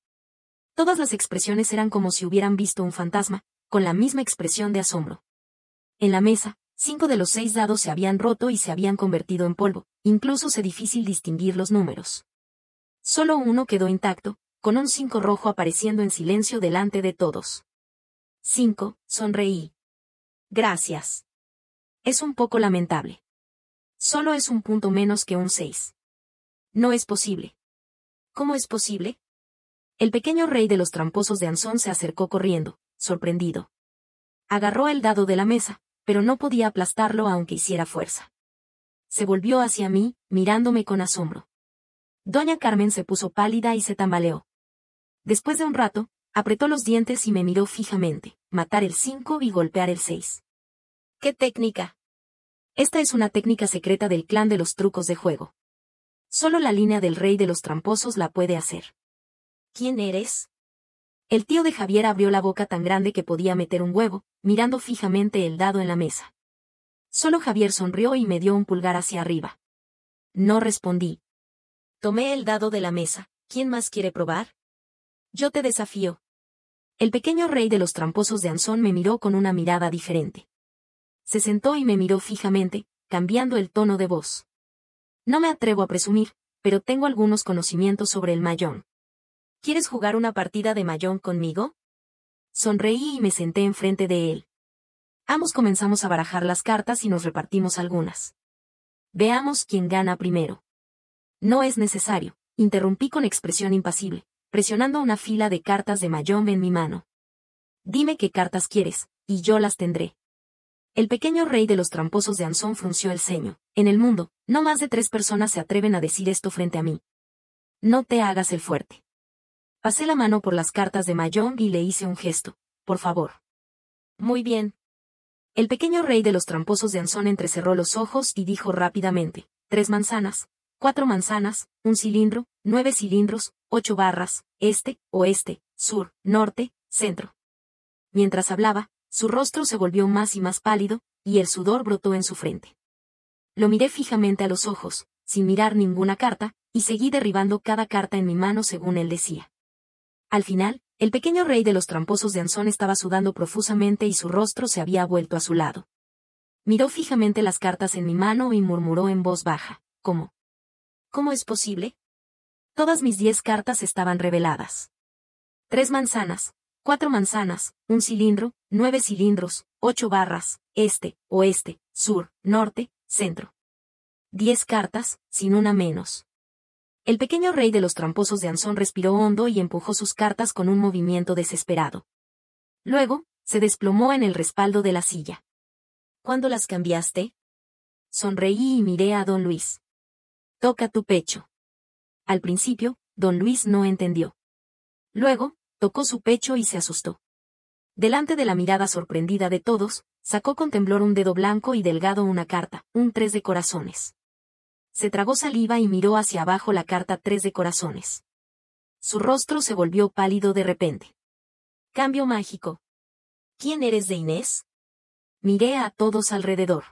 Todas las expresiones eran como si hubieran visto un fantasma, con la misma expresión de asombro. En la mesa, 5 de los 6 dados se habían roto y se habían convertido en polvo, incluso es difícil distinguir los números. Solo uno quedó intacto, con un 5 rojo apareciendo en silencio delante de todos. 5, sonreí. Gracias. Es un poco lamentable. Solo es un punto menos que un 6. No es posible. ¿Cómo es posible? El pequeño rey de los tramposos de Anson se acercó corriendo, sorprendido. Agarró el dado de la mesa, pero no podía aplastarlo aunque hiciera fuerza. Se volvió hacia mí, mirándome con asombro. Doña Carmen se puso pálida y se tambaleó. Después de un rato, apretó los dientes y me miró fijamente, matar el 5 y golpear el 6. ¡Qué técnica! Esta es una técnica secreta del clan de los trucos de juego. Solo la línea del rey de los tramposos la puede hacer. ¿Quién eres? El tío de Javier abrió la boca tan grande que podía meter un huevo, mirando fijamente el dado en la mesa. Solo Javier sonrió y me dio un pulgar hacia arriba. No respondí. Tomé el dado de la mesa. ¿Quién más quiere probar? Yo te desafío. El pequeño rey de los tramposos de Anson me miró con una mirada diferente. Se sentó y me miró fijamente, cambiando el tono de voz. No me atrevo a presumir, pero tengo algunos conocimientos sobre el mahjong. ¿Quieres jugar una partida de mahjong conmigo? Sonreí y me senté enfrente de él. Ambos comenzamos a barajar las cartas y nos repartimos algunas. Veamos quién gana primero. No es necesario, interrumpí con expresión impasible, presionando una fila de cartas de mahjong en mi mano. Dime qué cartas quieres, y yo las tendré. El pequeño rey de los tramposos de Anson frunció el ceño. En el mundo, no más de 3 personas se atreven a decir esto frente a mí. No te hagas el fuerte. Pasé la mano por las cartas de mahjong y le hice un gesto. Por favor. Muy bien. El pequeño rey de los tramposos de Anson entrecerró los ojos y dijo rápidamente: 3 manzanas, 4 manzanas, 1 cilindro, 9 cilindros, 8 barras, este, oeste, sur, norte, centro. Mientras hablaba, su rostro se volvió más y más pálido, y el sudor brotó en su frente. Lo miré fijamente a los ojos, sin mirar ninguna carta, y seguí derribando cada carta en mi mano según él decía. Al final, el pequeño rey de los tramposos de Anson estaba sudando profusamente y su rostro se había vuelto a su lado. Miró fijamente las cartas en mi mano y murmuró en voz baja: ¿Cómo? ¿Cómo es posible? Todas mis 10 cartas estaban reveladas. 3 manzanas, 4 manzanas, 1 cilindro, 9 cilindros, 8 barras, este, oeste, sur, norte, centro. 10 cartas, sin una menos. El pequeño rey de los tramposos de Anson respiró hondo y empujó sus cartas con un movimiento desesperado. Luego, se desplomó en el respaldo de la silla. ¿Cuándo las cambiaste? Sonreí y miré a don Luis. Toca tu pecho. Al principio, don Luis no entendió. Luego, tocó su pecho y se asustó. Delante de la mirada sorprendida de todos, sacó con temblor un dedo blanco y delgado una carta, un 3 de corazones. Se tragó saliva y miró hacia abajo la carta 3 de corazones. Su rostro se volvió pálido de repente. Cambio mágico. ¿Quién eres de Inés? Miré a todos alrededor.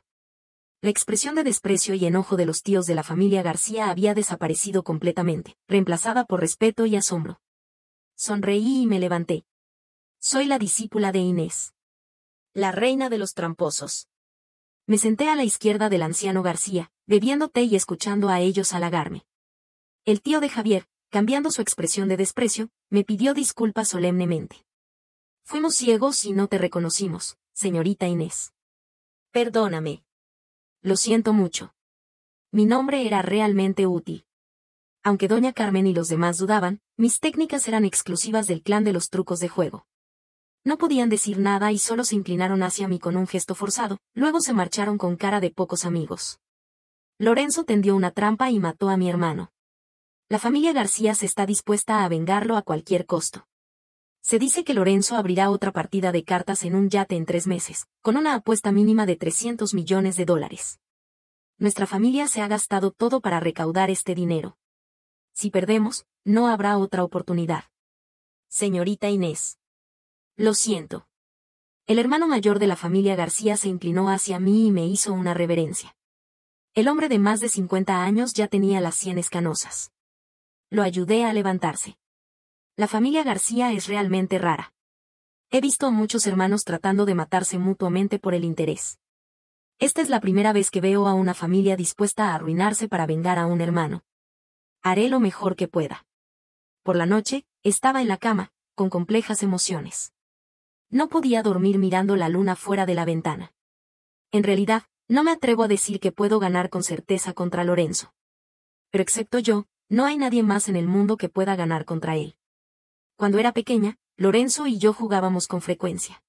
La expresión de desprecio y enojo de los tíos de la familia García había desaparecido completamente, reemplazada por respeto y asombro. Sonreí y me levanté. Soy la discípula de Inés. La reina de los tramposos. Me senté a la izquierda del anciano García, bebiendo té y escuchando a ellos halagarme. El tío de Javier, cambiando su expresión de desprecio, me pidió disculpas solemnemente. Fuimos ciegos y no te reconocimos, señorita Inés. Perdóname. Lo siento mucho. Mi nombre era realmente útil. Aunque doña Carmen y los demás dudaban, mis técnicas eran exclusivas del clan de los trucos de juego. No podían decir nada y solo se inclinaron hacia mí con un gesto forzado, luego se marcharon con cara de pocos amigos. Lorenzo tendió una trampa y mató a mi hermano. La familia García se está dispuesta a vengarlo a cualquier costo. Se dice que Lorenzo abrirá otra partida de cartas en un yate en 3 meses, con una apuesta mínima de $300 millones. Nuestra familia se ha gastado todo para recaudar este dinero. Si perdemos, no habrá otra oportunidad. Señorita Inés. Lo siento. El hermano mayor de la familia García se inclinó hacia mí y me hizo una reverencia. El hombre de más de 50 años ya tenía las sienes canosas. Lo ayudé a levantarse. La familia García es realmente rara. He visto a muchos hermanos tratando de matarse mutuamente por el interés. Esta es la primera vez que veo a una familia dispuesta a arruinarse para vengar a un hermano. Haré lo mejor que pueda. Por la noche, estaba en la cama, con complejas emociones. No podía dormir mirando la luna fuera de la ventana. En realidad, no me atrevo a decir que puedo ganar con certeza contra Lorenzo. Pero excepto yo, no hay nadie más en el mundo que pueda ganar contra él. Cuando era pequeña, Lorenzo y yo jugábamos con frecuencia.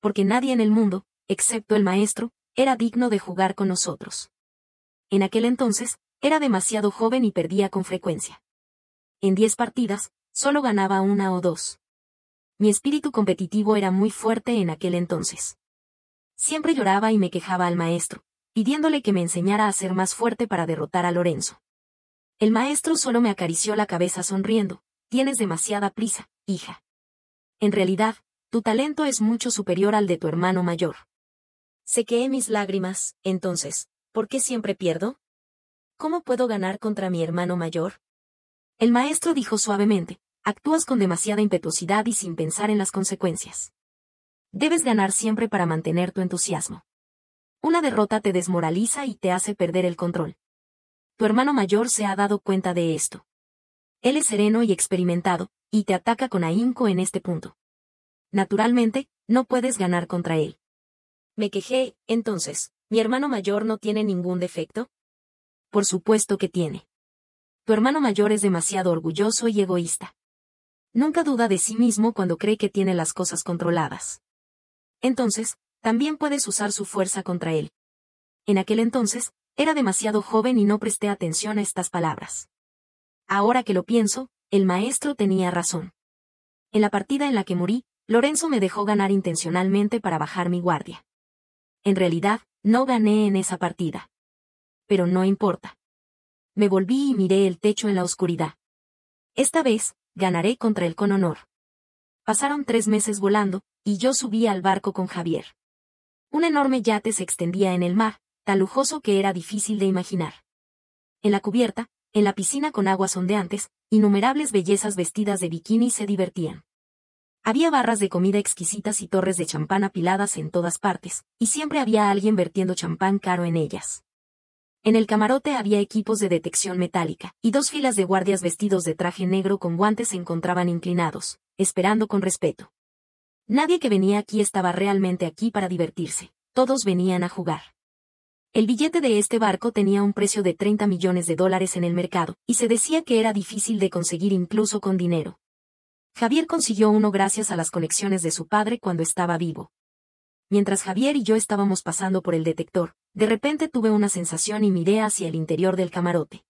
Porque nadie en el mundo, excepto el maestro, era digno de jugar con nosotros. En aquel entonces, era demasiado joven y perdía con frecuencia. En 10 partidas, solo ganaba 1 o 2. Mi espíritu competitivo era muy fuerte en aquel entonces. Siempre lloraba y me quejaba al maestro, pidiéndole que me enseñara a ser más fuerte para derrotar a Lorenzo. El maestro solo me acarició la cabeza sonriendo. Tienes demasiada prisa, hija. En realidad, tu talento es mucho superior al de tu hermano mayor. Sequé mis lágrimas. Entonces, ¿por qué siempre pierdo? ¿Cómo puedo ganar contra mi hermano mayor? El maestro dijo suavemente, actúas con demasiada impetuosidad y sin pensar en las consecuencias. Debes ganar siempre para mantener tu entusiasmo. Una derrota te desmoraliza y te hace perder el control. Tu hermano mayor se ha dado cuenta de esto. Él es sereno y experimentado, y te ataca con ahínco en este punto. Naturalmente, no puedes ganar contra él. Me quejé. Entonces, ¿mi hermano mayor no tiene ningún defecto? Por supuesto que tiene. Tu hermano mayor es demasiado orgulloso y egoísta. Nunca duda de sí mismo cuando cree que tiene las cosas controladas. Entonces, también puedes usar su fuerza contra él. En aquel entonces, era demasiado joven y no presté atención a estas palabras. Ahora que lo pienso, el maestro tenía razón. En la partida en la que morí, Lorenzo me dejó ganar intencionalmente para bajar mi guardia. En realidad, no gané en esa partida. Pero no importa. Me volví y miré el techo en la oscuridad. Esta vez, ganaré contra él con honor. Pasaron 3 meses volando, y yo subí al barco con Javier. Un enorme yate se extendía en el mar, tan lujoso que era difícil de imaginar. En la cubierta, en la piscina con aguas ondeantes, innumerables bellezas vestidas de bikini se divertían. Había barras de comida exquisitas y torres de champán apiladas en todas partes, y siempre había alguien vertiendo champán caro en ellas. En el camarote había equipos de detección metálica, y 2 filas de guardias vestidos de traje negro con guantes se encontraban inclinados, esperando con respeto. Nadie que venía aquí estaba realmente aquí para divertirse, todos venían a jugar. El billete de este barco tenía un precio de $30 millones en el mercado, y se decía que era difícil de conseguir incluso con dinero. Javier consiguió uno gracias a las conexiones de su padre cuando estaba vivo. Mientras Javier y yo estábamos pasando por el detector, de repente tuve una sensación y miré hacia el interior del camarote.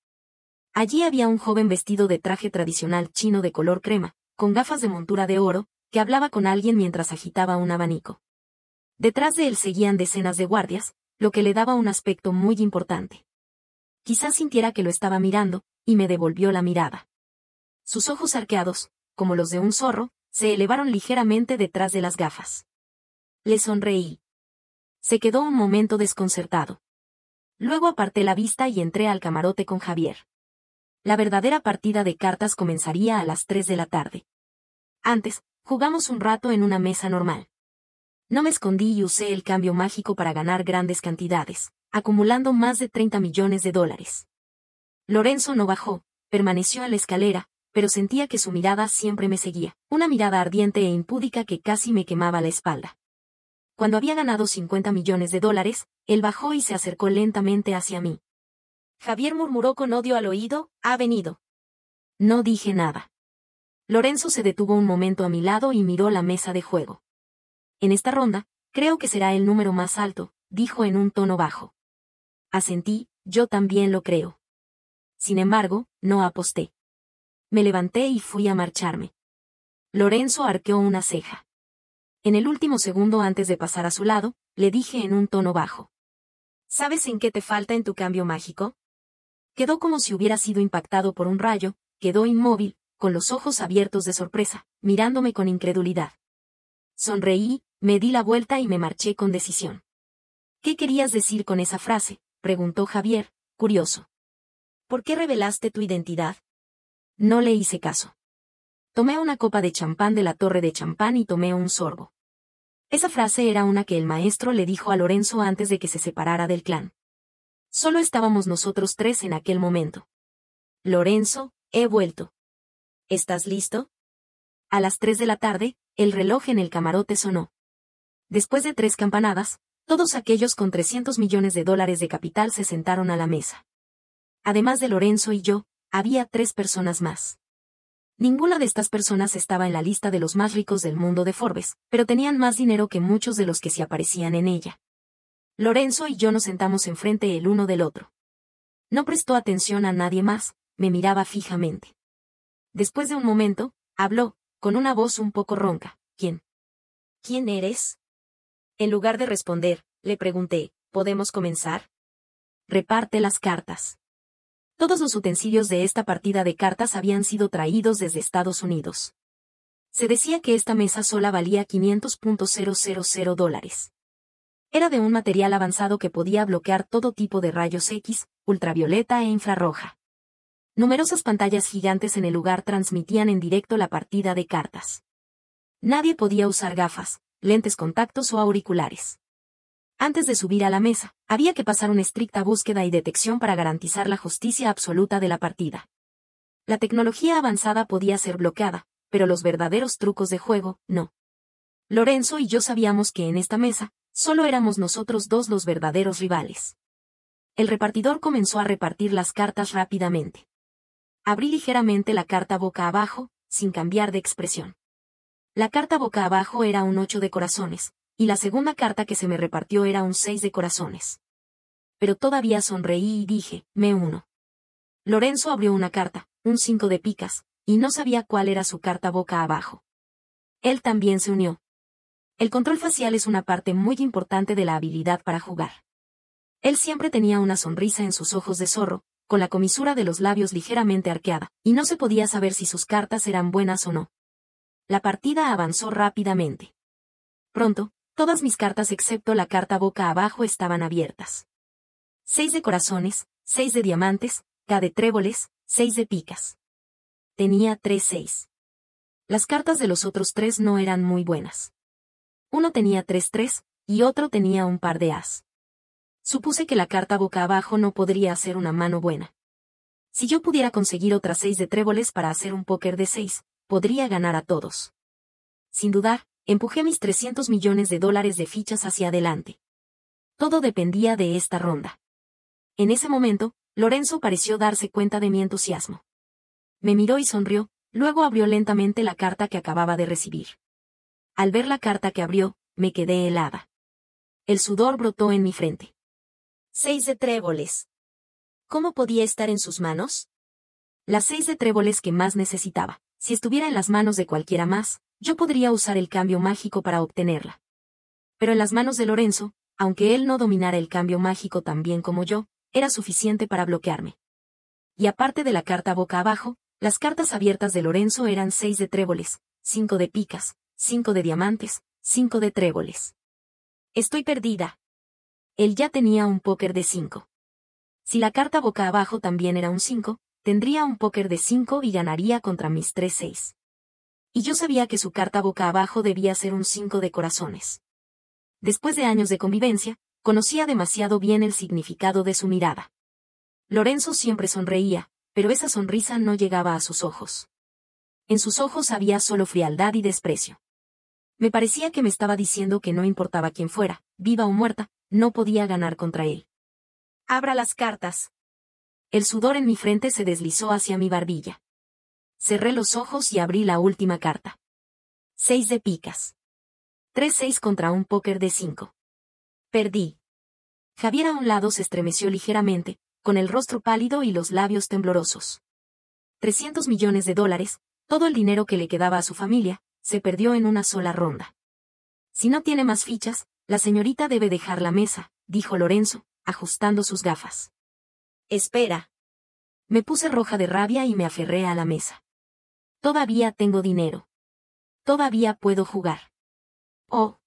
Allí había un joven vestido de traje tradicional chino de color crema, con gafas de montura de oro, que hablaba con alguien mientras agitaba un abanico. Detrás de él seguían decenas de guardias, lo que le daba un aspecto muy importante. Quizás sintiera que lo estaba mirando, y me devolvió la mirada. Sus ojos arqueados, como los de un zorro, se elevaron ligeramente detrás de las gafas. Le sonreí. Se quedó un momento desconcertado. Luego aparté la vista y entré al camarote con Javier. La verdadera partida de cartas comenzaría a las 3 de la tarde. Antes, jugamos un rato en una mesa normal. No me escondí y usé el cambio mágico para ganar grandes cantidades, acumulando más de $30 millones. Lorenzo no bajó, permaneció en la escalera, pero sentía que su mirada siempre me seguía, una mirada ardiente e impúdica que casi me quemaba la espalda. Cuando había ganado $50 millones, él bajó y se acercó lentamente hacia mí. Javier murmuró con odio al oído, ha venido. No dije nada. Lorenzo se detuvo un momento a mi lado y miró la mesa de juego. En esta ronda, creo que será el número más alto, dijo en un tono bajo. Asentí, yo también lo creo. Sin embargo, no aposté. Me levanté y fui a marcharme. Lorenzo arqueó una ceja. En el último segundo antes de pasar a su lado, le dije en un tono bajo. ¿Sabes en qué te falta en tu cambio mágico? Quedó como si hubiera sido impactado por un rayo, quedó inmóvil, con los ojos abiertos de sorpresa, mirándome con incredulidad. Sonreí, me di la vuelta y me marché con decisión. ¿Qué querías decir con esa frase?, preguntó Javier, curioso. ¿Por qué revelaste tu identidad? No le hice caso. Tomé una copa de champán de la torre de champán y tomé un sorbo. Esa frase era una que el maestro le dijo a Lorenzo antes de que se separara del clan. Solo estábamos nosotros 3 en aquel momento. Lorenzo, he vuelto. ¿Estás listo? A las 3 de la tarde, el reloj en el camarote sonó. Después de 3 campanadas, todos aquellos con $300 millones de capital se sentaron a la mesa. Además de Lorenzo y yo, había 3 personas más. Ninguna de estas personas estaba en la lista de los más ricos del mundo de Forbes, pero tenían más dinero que muchos de los que se aparecían en ella. Lorenzo y yo nos sentamos enfrente el uno del otro. No prestó atención a nadie más, me miraba fijamente. Después de un momento, habló, con una voz un poco ronca. ¿Quién? ¿Quién eres? En lugar de responder, le pregunté, ¿podemos comenzar? reparte las cartas. Todos los utensilios de esta partida de cartas habían sido traídos desde Estados Unidos. Se decía que esta mesa sola valía $500,000. Era de un material avanzado que podía bloquear todo tipo de rayos X, ultravioleta e infrarroja. Numerosas pantallas gigantes en el lugar transmitían en directo la partida de cartas. Nadie podía usar gafas, lentes contactos o auriculares. Antes de subir a la mesa, había que pasar una estricta búsqueda y detección para garantizar la justicia absoluta de la partida. La tecnología avanzada podía ser bloqueada, pero los verdaderos trucos de juego, no. Lorenzo y yo sabíamos que en esta mesa, solo éramos nosotros dos los verdaderos rivales. El repartidor comenzó a repartir las cartas rápidamente. Abrí ligeramente la carta boca abajo, sin cambiar de expresión. La carta boca abajo era un 8 de corazones, y la segunda carta que se me repartió era un 6 de corazones. Pero todavía sonreí y dije, me uno. Lorenzo abrió una carta, un 5 de picas, y no sabía cuál era su carta boca abajo. Él también se unió. El control facial es una parte muy importante de la habilidad para jugar. Él siempre tenía una sonrisa en sus ojos de zorro, con la comisura de los labios ligeramente arqueada, y no se podía saber si sus cartas eran buenas o no. La partida avanzó rápidamente. Pronto, todas mis cartas excepto la carta boca abajo estaban abiertas. 6 de corazones, 6 de diamantes, K de tréboles, 6 de picas. Tenía 3-6. Las cartas de los otros tres no eran muy buenas. Uno tenía 3-3, y otro tenía un par de as. Supuse que la carta boca abajo no podría hacer una mano buena. Si yo pudiera conseguir otras 6 de tréboles para hacer un póker de 6, podría ganar a todos. Sin dudar, empujé mis $300 millones de fichas hacia adelante. Todo dependía de esta ronda. En ese momento, Lorenzo pareció darse cuenta de mi entusiasmo. Me miró y sonrió, luego abrió lentamente la carta que acababa de recibir. Al ver la carta que abrió, me quedé helada. El sudor brotó en mi frente. 6 de tréboles. ¿Cómo podía estar en sus manos? Las 6 de tréboles que más necesitaba. Si estuviera en las manos de cualquiera más, yo podría usar el cambio mágico para obtenerla. Pero en las manos de Lorenzo, aunque él no dominara el cambio mágico tan bien como yo, era suficiente para bloquearme. Y aparte de la carta boca abajo, las cartas abiertas de Lorenzo eran 6 de tréboles, 5 de picas, 5 de diamantes, 5 de tréboles. Estoy perdida. Él ya tenía un póker de 5. Si la carta boca abajo también era un 5, tendría un póker de 5 y ganaría contra mis 3-6. Y yo sabía que su carta boca abajo debía ser un 5 de corazones. Después de años de convivencia, conocía demasiado bien el significado de su mirada. Lorenzo siempre sonreía, pero esa sonrisa no llegaba a sus ojos. En sus ojos había solo frialdad y desprecio. Me parecía que me estaba diciendo que no importaba quién fuera, viva o muerta, no podía ganar contra él. Abra las cartas. El sudor en mi frente se deslizó hacia mi barbilla. Cerré los ojos y abrí la última carta. 6 de picas. 3-6 contra un póker de 5. Perdí. Javier a un lado se estremeció ligeramente, con el rostro pálido y los labios temblorosos. $300 millones, todo el dinero que le quedaba a su familia, se perdió en una sola ronda. Si no tiene más fichas, la señorita debe dejar la mesa, dijo Lorenzo, ajustando sus gafas. Espera. Me puse roja de rabia y me aferré a la mesa. Todavía tengo dinero. Todavía puedo jugar. Oh.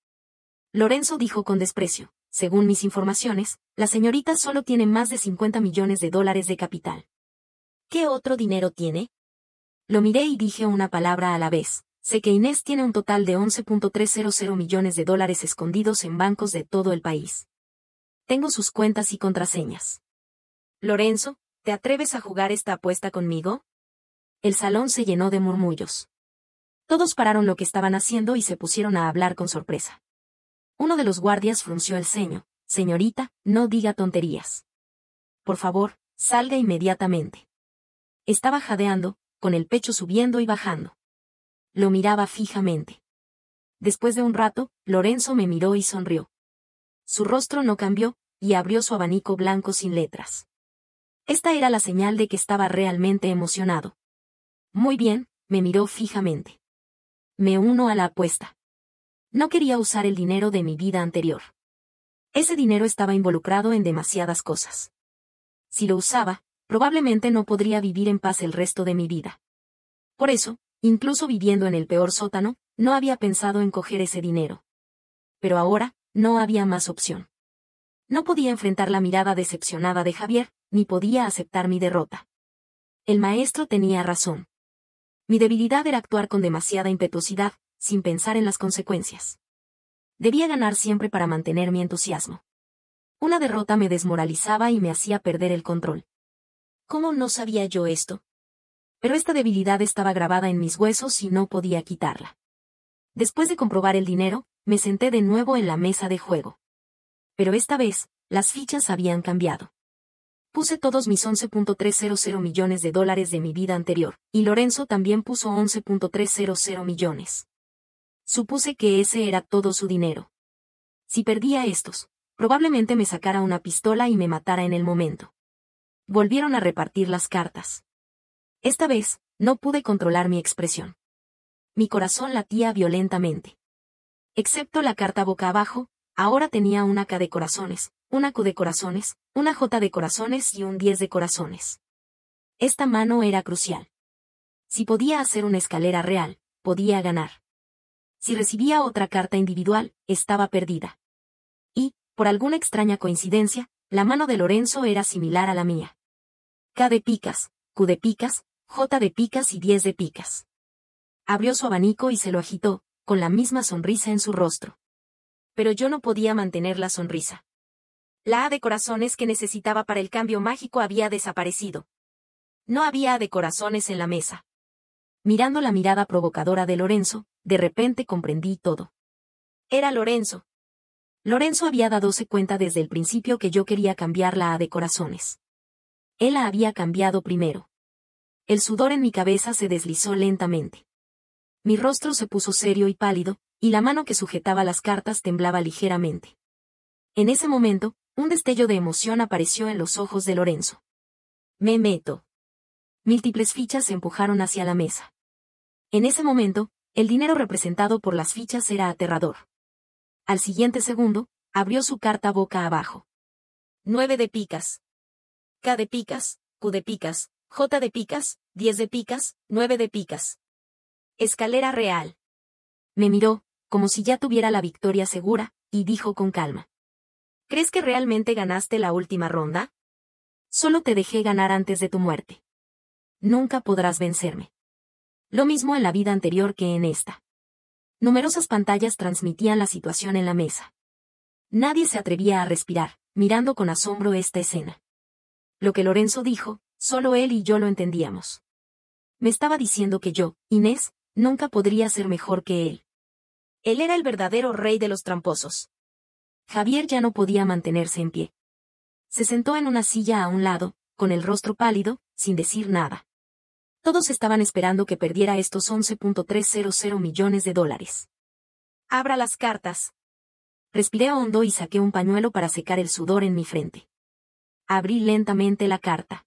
Lorenzo dijo con desprecio, según mis informaciones, la señorita solo tiene más de $50 millones de capital. ¿Qué otro dinero tiene? Lo miré y dije una palabra a la vez. Sé que Inés tiene un total de $11.300 millones escondidos en bancos de todo el país. Tengo sus cuentas y contraseñas. Lorenzo, ¿te atreves a jugar esta apuesta conmigo? El salón se llenó de murmullos. Todos pararon lo que estaban haciendo y se pusieron a hablar con sorpresa. Uno de los guardias frunció el ceño. Señorita, no diga tonterías. Por favor, salga inmediatamente. Estaba jadeando, con el pecho subiendo y bajando. Lo miraba fijamente. Después de un rato, Lorenzo me miró y sonrió. Su rostro no cambió, y abrió su abanico blanco sin letras. Esta era la señal de que estaba realmente emocionado. Muy bien, me miró fijamente. Me uno a la apuesta. No quería usar el dinero de mi vida anterior. Ese dinero estaba involucrado en demasiadas cosas. Si lo usaba, probablemente no podría vivir en paz el resto de mi vida. Por eso, incluso viviendo en el peor sótano, no había pensado en coger ese dinero. Pero ahora, no había más opción. No podía enfrentar la mirada decepcionada de Javier, ni podía aceptar mi derrota. El maestro tenía razón. Mi debilidad era actuar con demasiada impetuosidad, sin pensar en las consecuencias. Debía ganar siempre para mantener mi entusiasmo. Una derrota me desmoralizaba y me hacía perder el control. ¿Cómo no sabía yo esto? Pero esta debilidad estaba grabada en mis huesos y no podía quitarla. Después de comprobar el dinero, me senté de nuevo en la mesa de juego. Pero esta vez, las fichas habían cambiado. Puse todos mis 11.300 millones de dólares de mi vida anterior, y Lorenzo también puso 11.300 millones. Supuse que ese era todo su dinero. Si perdía estos, probablemente me sacara una pistola y me matara en el momento. Volvieron a repartir las cartas. Esta vez, no pude controlar mi expresión. Mi corazón latía violentamente. Excepto la carta boca abajo, ahora tenía una K de corazones, una Q de corazones, una J de corazones y un 10 de corazones. Esta mano era crucial. Si podía hacer una escalera real, podía ganar. Si recibía otra carta individual, estaba perdida. Y, por alguna extraña coincidencia, la mano de Lorenzo era similar a la mía. K de picas, Q de picas, J de picas y 10 de picas. Abrió su abanico y se lo agitó, con la misma sonrisa en su rostro. Pero yo no podía mantener la sonrisa. La A de corazones que necesitaba para el cambio mágico había desaparecido. No había A de corazones en la mesa. Mirando la mirada provocadora de Lorenzo, de repente comprendí todo. Era Lorenzo. Lorenzo había dadose cuenta desde el principio que yo quería cambiar la A de corazones. Él la había cambiado primero. El sudor en mi cabeza se deslizó lentamente. Mi rostro se puso serio y pálido, y la mano que sujetaba las cartas temblaba ligeramente. En ese momento, un destello de emoción apareció en los ojos de Lorenzo. Me meto. Múltiples fichas se empujaron hacia la mesa. En ese momento, el dinero representado por las fichas era aterrador. Al siguiente segundo, abrió su carta boca abajo. 9 de picas. K de picas, Q de picas, J de picas, 10 de picas, 9 de picas. Escalera real. Me miró, como si ya tuviera la victoria segura, y dijo con calma. ¿Crees que realmente ganaste la última ronda? Solo te dejé ganar antes de tu muerte. Nunca podrás vencerme. Lo mismo en la vida anterior que en esta. Numerosas pantallas transmitían la situación en la mesa. Nadie se atrevía a respirar, mirando con asombro esta escena. Lo que Lorenzo dijo, solo él y yo lo entendíamos. Me estaba diciendo que yo, Inés, nunca podría ser mejor que él. Él era el verdadero rey de los tramposos. Javier ya no podía mantenerse en pie. Se sentó en una silla a un lado, con el rostro pálido, sin decir nada. Todos estaban esperando que perdiera estos 11.300 millones de dólares. Abra las cartas. Respiré hondo y saqué un pañuelo para secar el sudor en mi frente. Abrí lentamente la carta.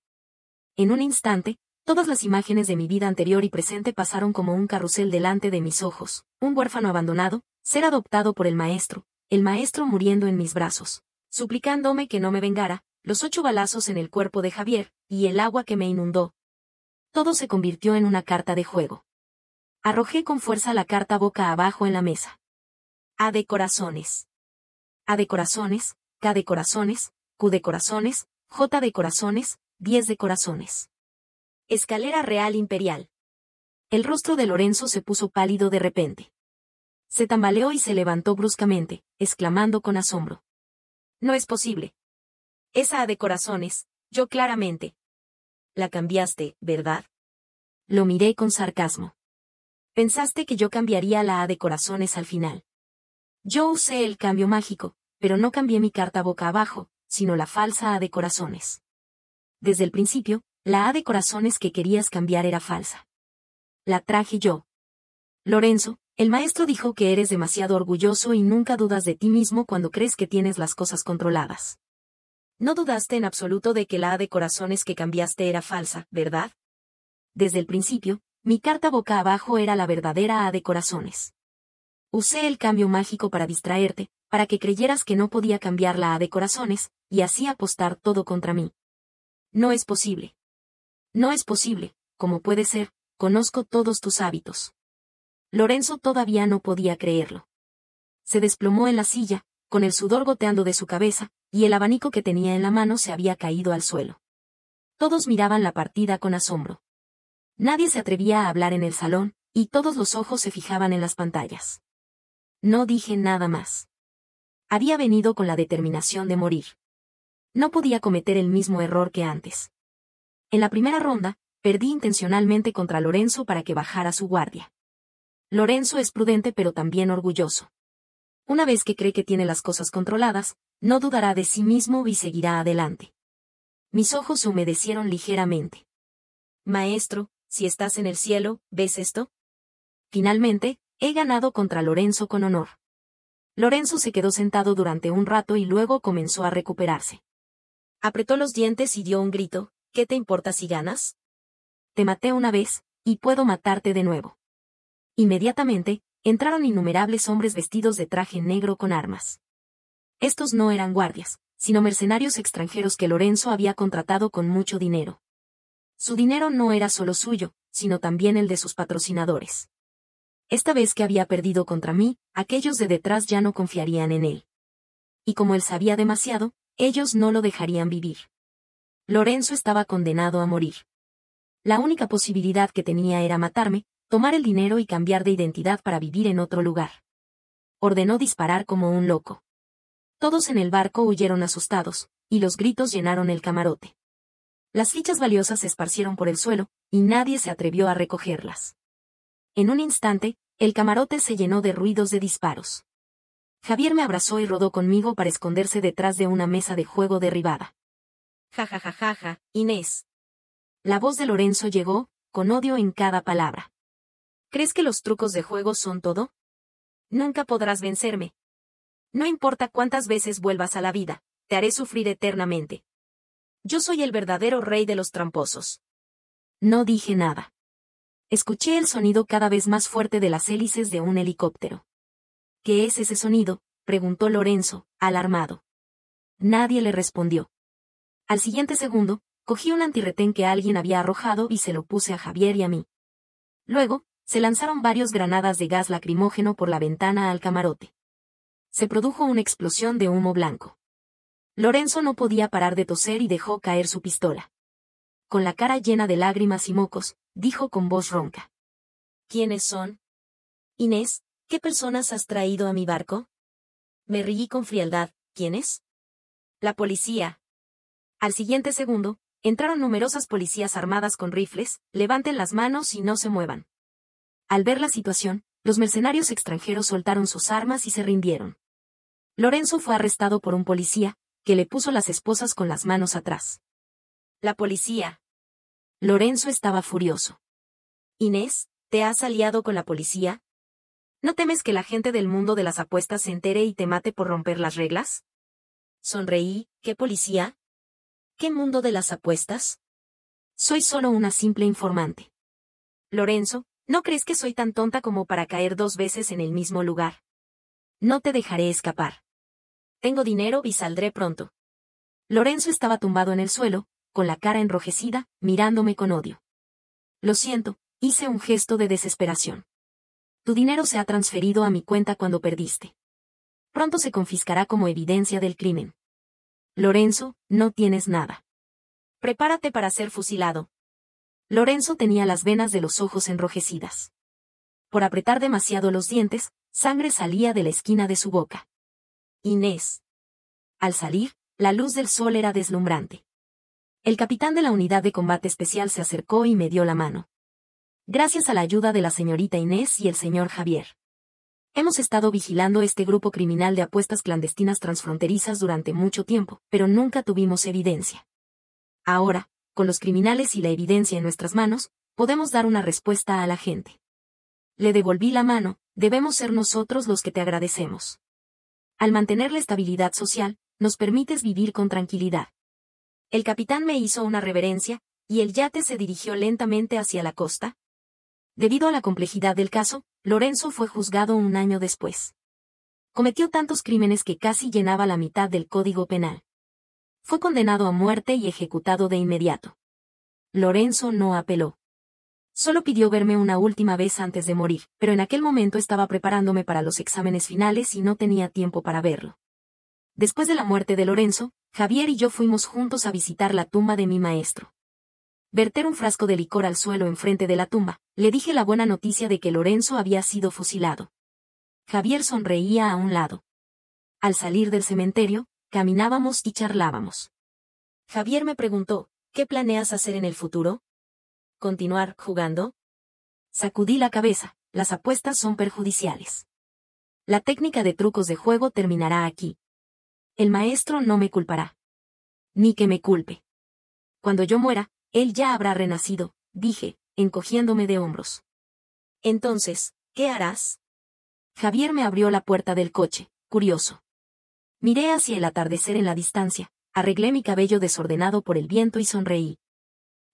En un instante, todas las imágenes de mi vida anterior y presente pasaron como un carrusel delante de mis ojos, un huérfano abandonado, ser adoptado por el maestro muriendo en mis brazos, suplicándome que no me vengara, los 8 balazos en el cuerpo de Javier, y el agua que me inundó. Todo se convirtió en una carta de juego. Arrojé con fuerza la carta boca abajo en la mesa. A de corazones. A de corazones, K de corazones, Q de corazones, J de corazones, 10 de corazones. Escalera real imperial. El rostro de Lorenzo se puso pálido de repente. Se tambaleó y se levantó bruscamente, exclamando con asombro. No es posible. Esa A de corazones, yo claramente. La cambiaste, ¿verdad? Lo miré con sarcasmo. Pensaste que yo cambiaría la A de corazones al final. Yo usé el cambio mágico, pero no cambié mi carta boca abajo, sino la falsa A de corazones. Desde el principio, la A de corazones que querías cambiar era falsa. La traje yo. Lorenzo, el maestro dijo que eres demasiado orgulloso y nunca dudas de ti mismo cuando crees que tienes las cosas controladas. No dudaste en absoluto de que la A de corazones que cambiaste era falsa, ¿verdad? Desde el principio, mi carta boca abajo era la verdadera A de corazones. Usé el cambio mágico para distraerte, para que creyeras que no podía cambiar la A de corazones, y así apostar todo contra mí. No es posible. No es posible, ¿cómo puede ser? Conozco todos tus hábitos. Lorenzo todavía no podía creerlo. Se desplomó en la silla, con el sudor goteando de su cabeza, y el abanico que tenía en la mano se había caído al suelo. Todos miraban la partida con asombro. Nadie se atrevía a hablar en el salón, y todos los ojos se fijaban en las pantallas. No dije nada más. Había venido con la determinación de morir. No podía cometer el mismo error que antes. En la primera ronda, perdí intencionalmente contra Lorenzo para que bajara su guardia. Lorenzo es prudente pero también orgulloso. Una vez que cree que tiene las cosas controladas, no dudará de sí mismo y seguirá adelante. Mis ojos se humedecieron ligeramente. Maestro, si estás en el cielo, ¿ves esto? Finalmente, he ganado contra Lorenzo con honor. Lorenzo se quedó sentado durante un rato y luego comenzó a recuperarse. Apretó los dientes y dio un grito, ¿qué te importa si ganas? Te maté una vez, y puedo matarte de nuevo. Inmediatamente, entraron innumerables hombres vestidos de traje negro con armas. Estos no eran guardias, sino mercenarios extranjeros que Lorenzo había contratado con mucho dinero. Su dinero no era solo suyo, sino también el de sus patrocinadores. Esta vez que había perdido contra mí, aquellos de detrás ya no confiarían en él. Y como él sabía demasiado, ellos no lo dejarían vivir. Lorenzo estaba condenado a morir. La única posibilidad que tenía era matarme, tomar el dinero y cambiar de identidad para vivir en otro lugar. Ordenó disparar como un loco. Todos en el barco huyeron asustados, y los gritos llenaron el camarote. Las fichas valiosas se esparcieron por el suelo, y nadie se atrevió a recogerlas. En un instante, el camarote se llenó de ruidos de disparos. Javier me abrazó y rodó conmigo para esconderse detrás de una mesa de juego derribada. Ja ja ja ja ja, Inés. La voz de Lorenzo llegó, con odio en cada palabra. ¿Crees que los trucos de juego son todo? Nunca podrás vencerme. No importa cuántas veces vuelvas a la vida, te haré sufrir eternamente. Yo soy el verdadero rey de los tramposos. No dije nada. Escuché el sonido cada vez más fuerte de las hélices de un helicóptero. ¿Qué es ese sonido?, preguntó Lorenzo, alarmado. Nadie le respondió. Al siguiente segundo, cogí un antirretén que alguien había arrojado y se lo puse a Javier y a mí. Luego, se lanzaron varias granadas de gas lacrimógeno por la ventana al camarote. Se produjo una explosión de humo blanco. Lorenzo no podía parar de toser y dejó caer su pistola. Con la cara llena de lágrimas y mocos, dijo con voz ronca. ¿Quiénes son? Inés, ¿qué personas has traído a mi barco? Me reí con frialdad. ¿Quiénes? La policía. Al siguiente segundo, entraron numerosas policías armadas con rifles, levanten las manos y no se muevan. Al ver la situación, los mercenarios extranjeros soltaron sus armas y se rindieron. Lorenzo fue arrestado por un policía, que le puso las esposas con las manos atrás. La policía. Lorenzo estaba furioso. Inés, ¿te has aliado con la policía? ¿No temes que la gente del mundo de las apuestas se entere y te mate por romper las reglas? Sonreí, ¿qué policía? ¿Qué mundo de las apuestas? Soy solo una simple informante. Lorenzo, ¿no crees que soy tan tonta como para caer 2 veces en el mismo lugar? No te dejaré escapar. Tengo dinero y saldré pronto. Lorenzo estaba tumbado en el suelo, con la cara enrojecida, mirándome con odio. Lo siento, hice un gesto de desesperación. Tu dinero se ha transferido a mi cuenta cuando perdiste. Pronto se confiscará como evidencia del crimen. Lorenzo, no tienes nada. Prepárate para ser fusilado. Lorenzo tenía las venas de los ojos enrojecidas. Por apretar demasiado los dientes, sangre salía de la esquina de su boca. Inés. Al salir, la luz del sol era deslumbrante. El capitán de la unidad de combate especial se acercó y me dio la mano. Gracias a la ayuda de la señorita Inés y el señor Javier. Hemos estado vigilando este grupo criminal de apuestas clandestinas transfronterizas durante mucho tiempo, pero nunca tuvimos evidencia. Ahora, con los criminales y la evidencia en nuestras manos, podemos dar una respuesta a la gente. Le devolví la mano, debemos ser nosotros los que te agradecemos. Al mantener la estabilidad social, nos permites vivir con tranquilidad. El capitán me hizo una reverencia, y el yate se dirigió lentamente hacia la costa. Debido a la complejidad del caso, Lorenzo fue juzgado 1 año después. Cometió tantos crímenes que casi llenaba la mitad del Código Penal. Fue condenado a muerte y ejecutado de inmediato. Lorenzo no apeló. Solo pidió verme una última vez antes de morir, pero en aquel momento estaba preparándome para los exámenes finales y no tenía tiempo para verlo. Después de la muerte de Lorenzo, Javier y yo fuimos juntos a visitar la tumba de mi maestro. Verter un frasco de licor al suelo enfrente de la tumba, le dije la buena noticia de que Lorenzo había sido fusilado. Javier sonreía a un lado. Al salir del cementerio, caminábamos y charlábamos. Javier me preguntó, ¿qué planeas hacer en el futuro? ¿Continuar jugando? Sacudí la cabeza, las apuestas son perjudiciales. La técnica de trucos de juego terminará aquí. El maestro no me culpará. Ni que me culpe. Cuando yo muera, él ya habrá renacido, dije, encogiéndome de hombros. Entonces, ¿qué harás? Javier me abrió la puerta del coche, curioso. Miré hacia el atardecer en la distancia, arreglé mi cabello desordenado por el viento y sonreí.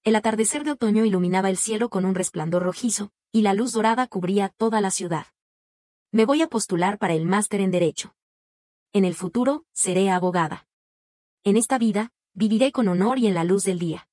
El atardecer de otoño iluminaba el cielo con un resplandor rojizo, y la luz dorada cubría toda la ciudad. Me voy a postular para el máster en Derecho. En el futuro, seré abogada. En esta vida, viviré con honor y en la luz del día.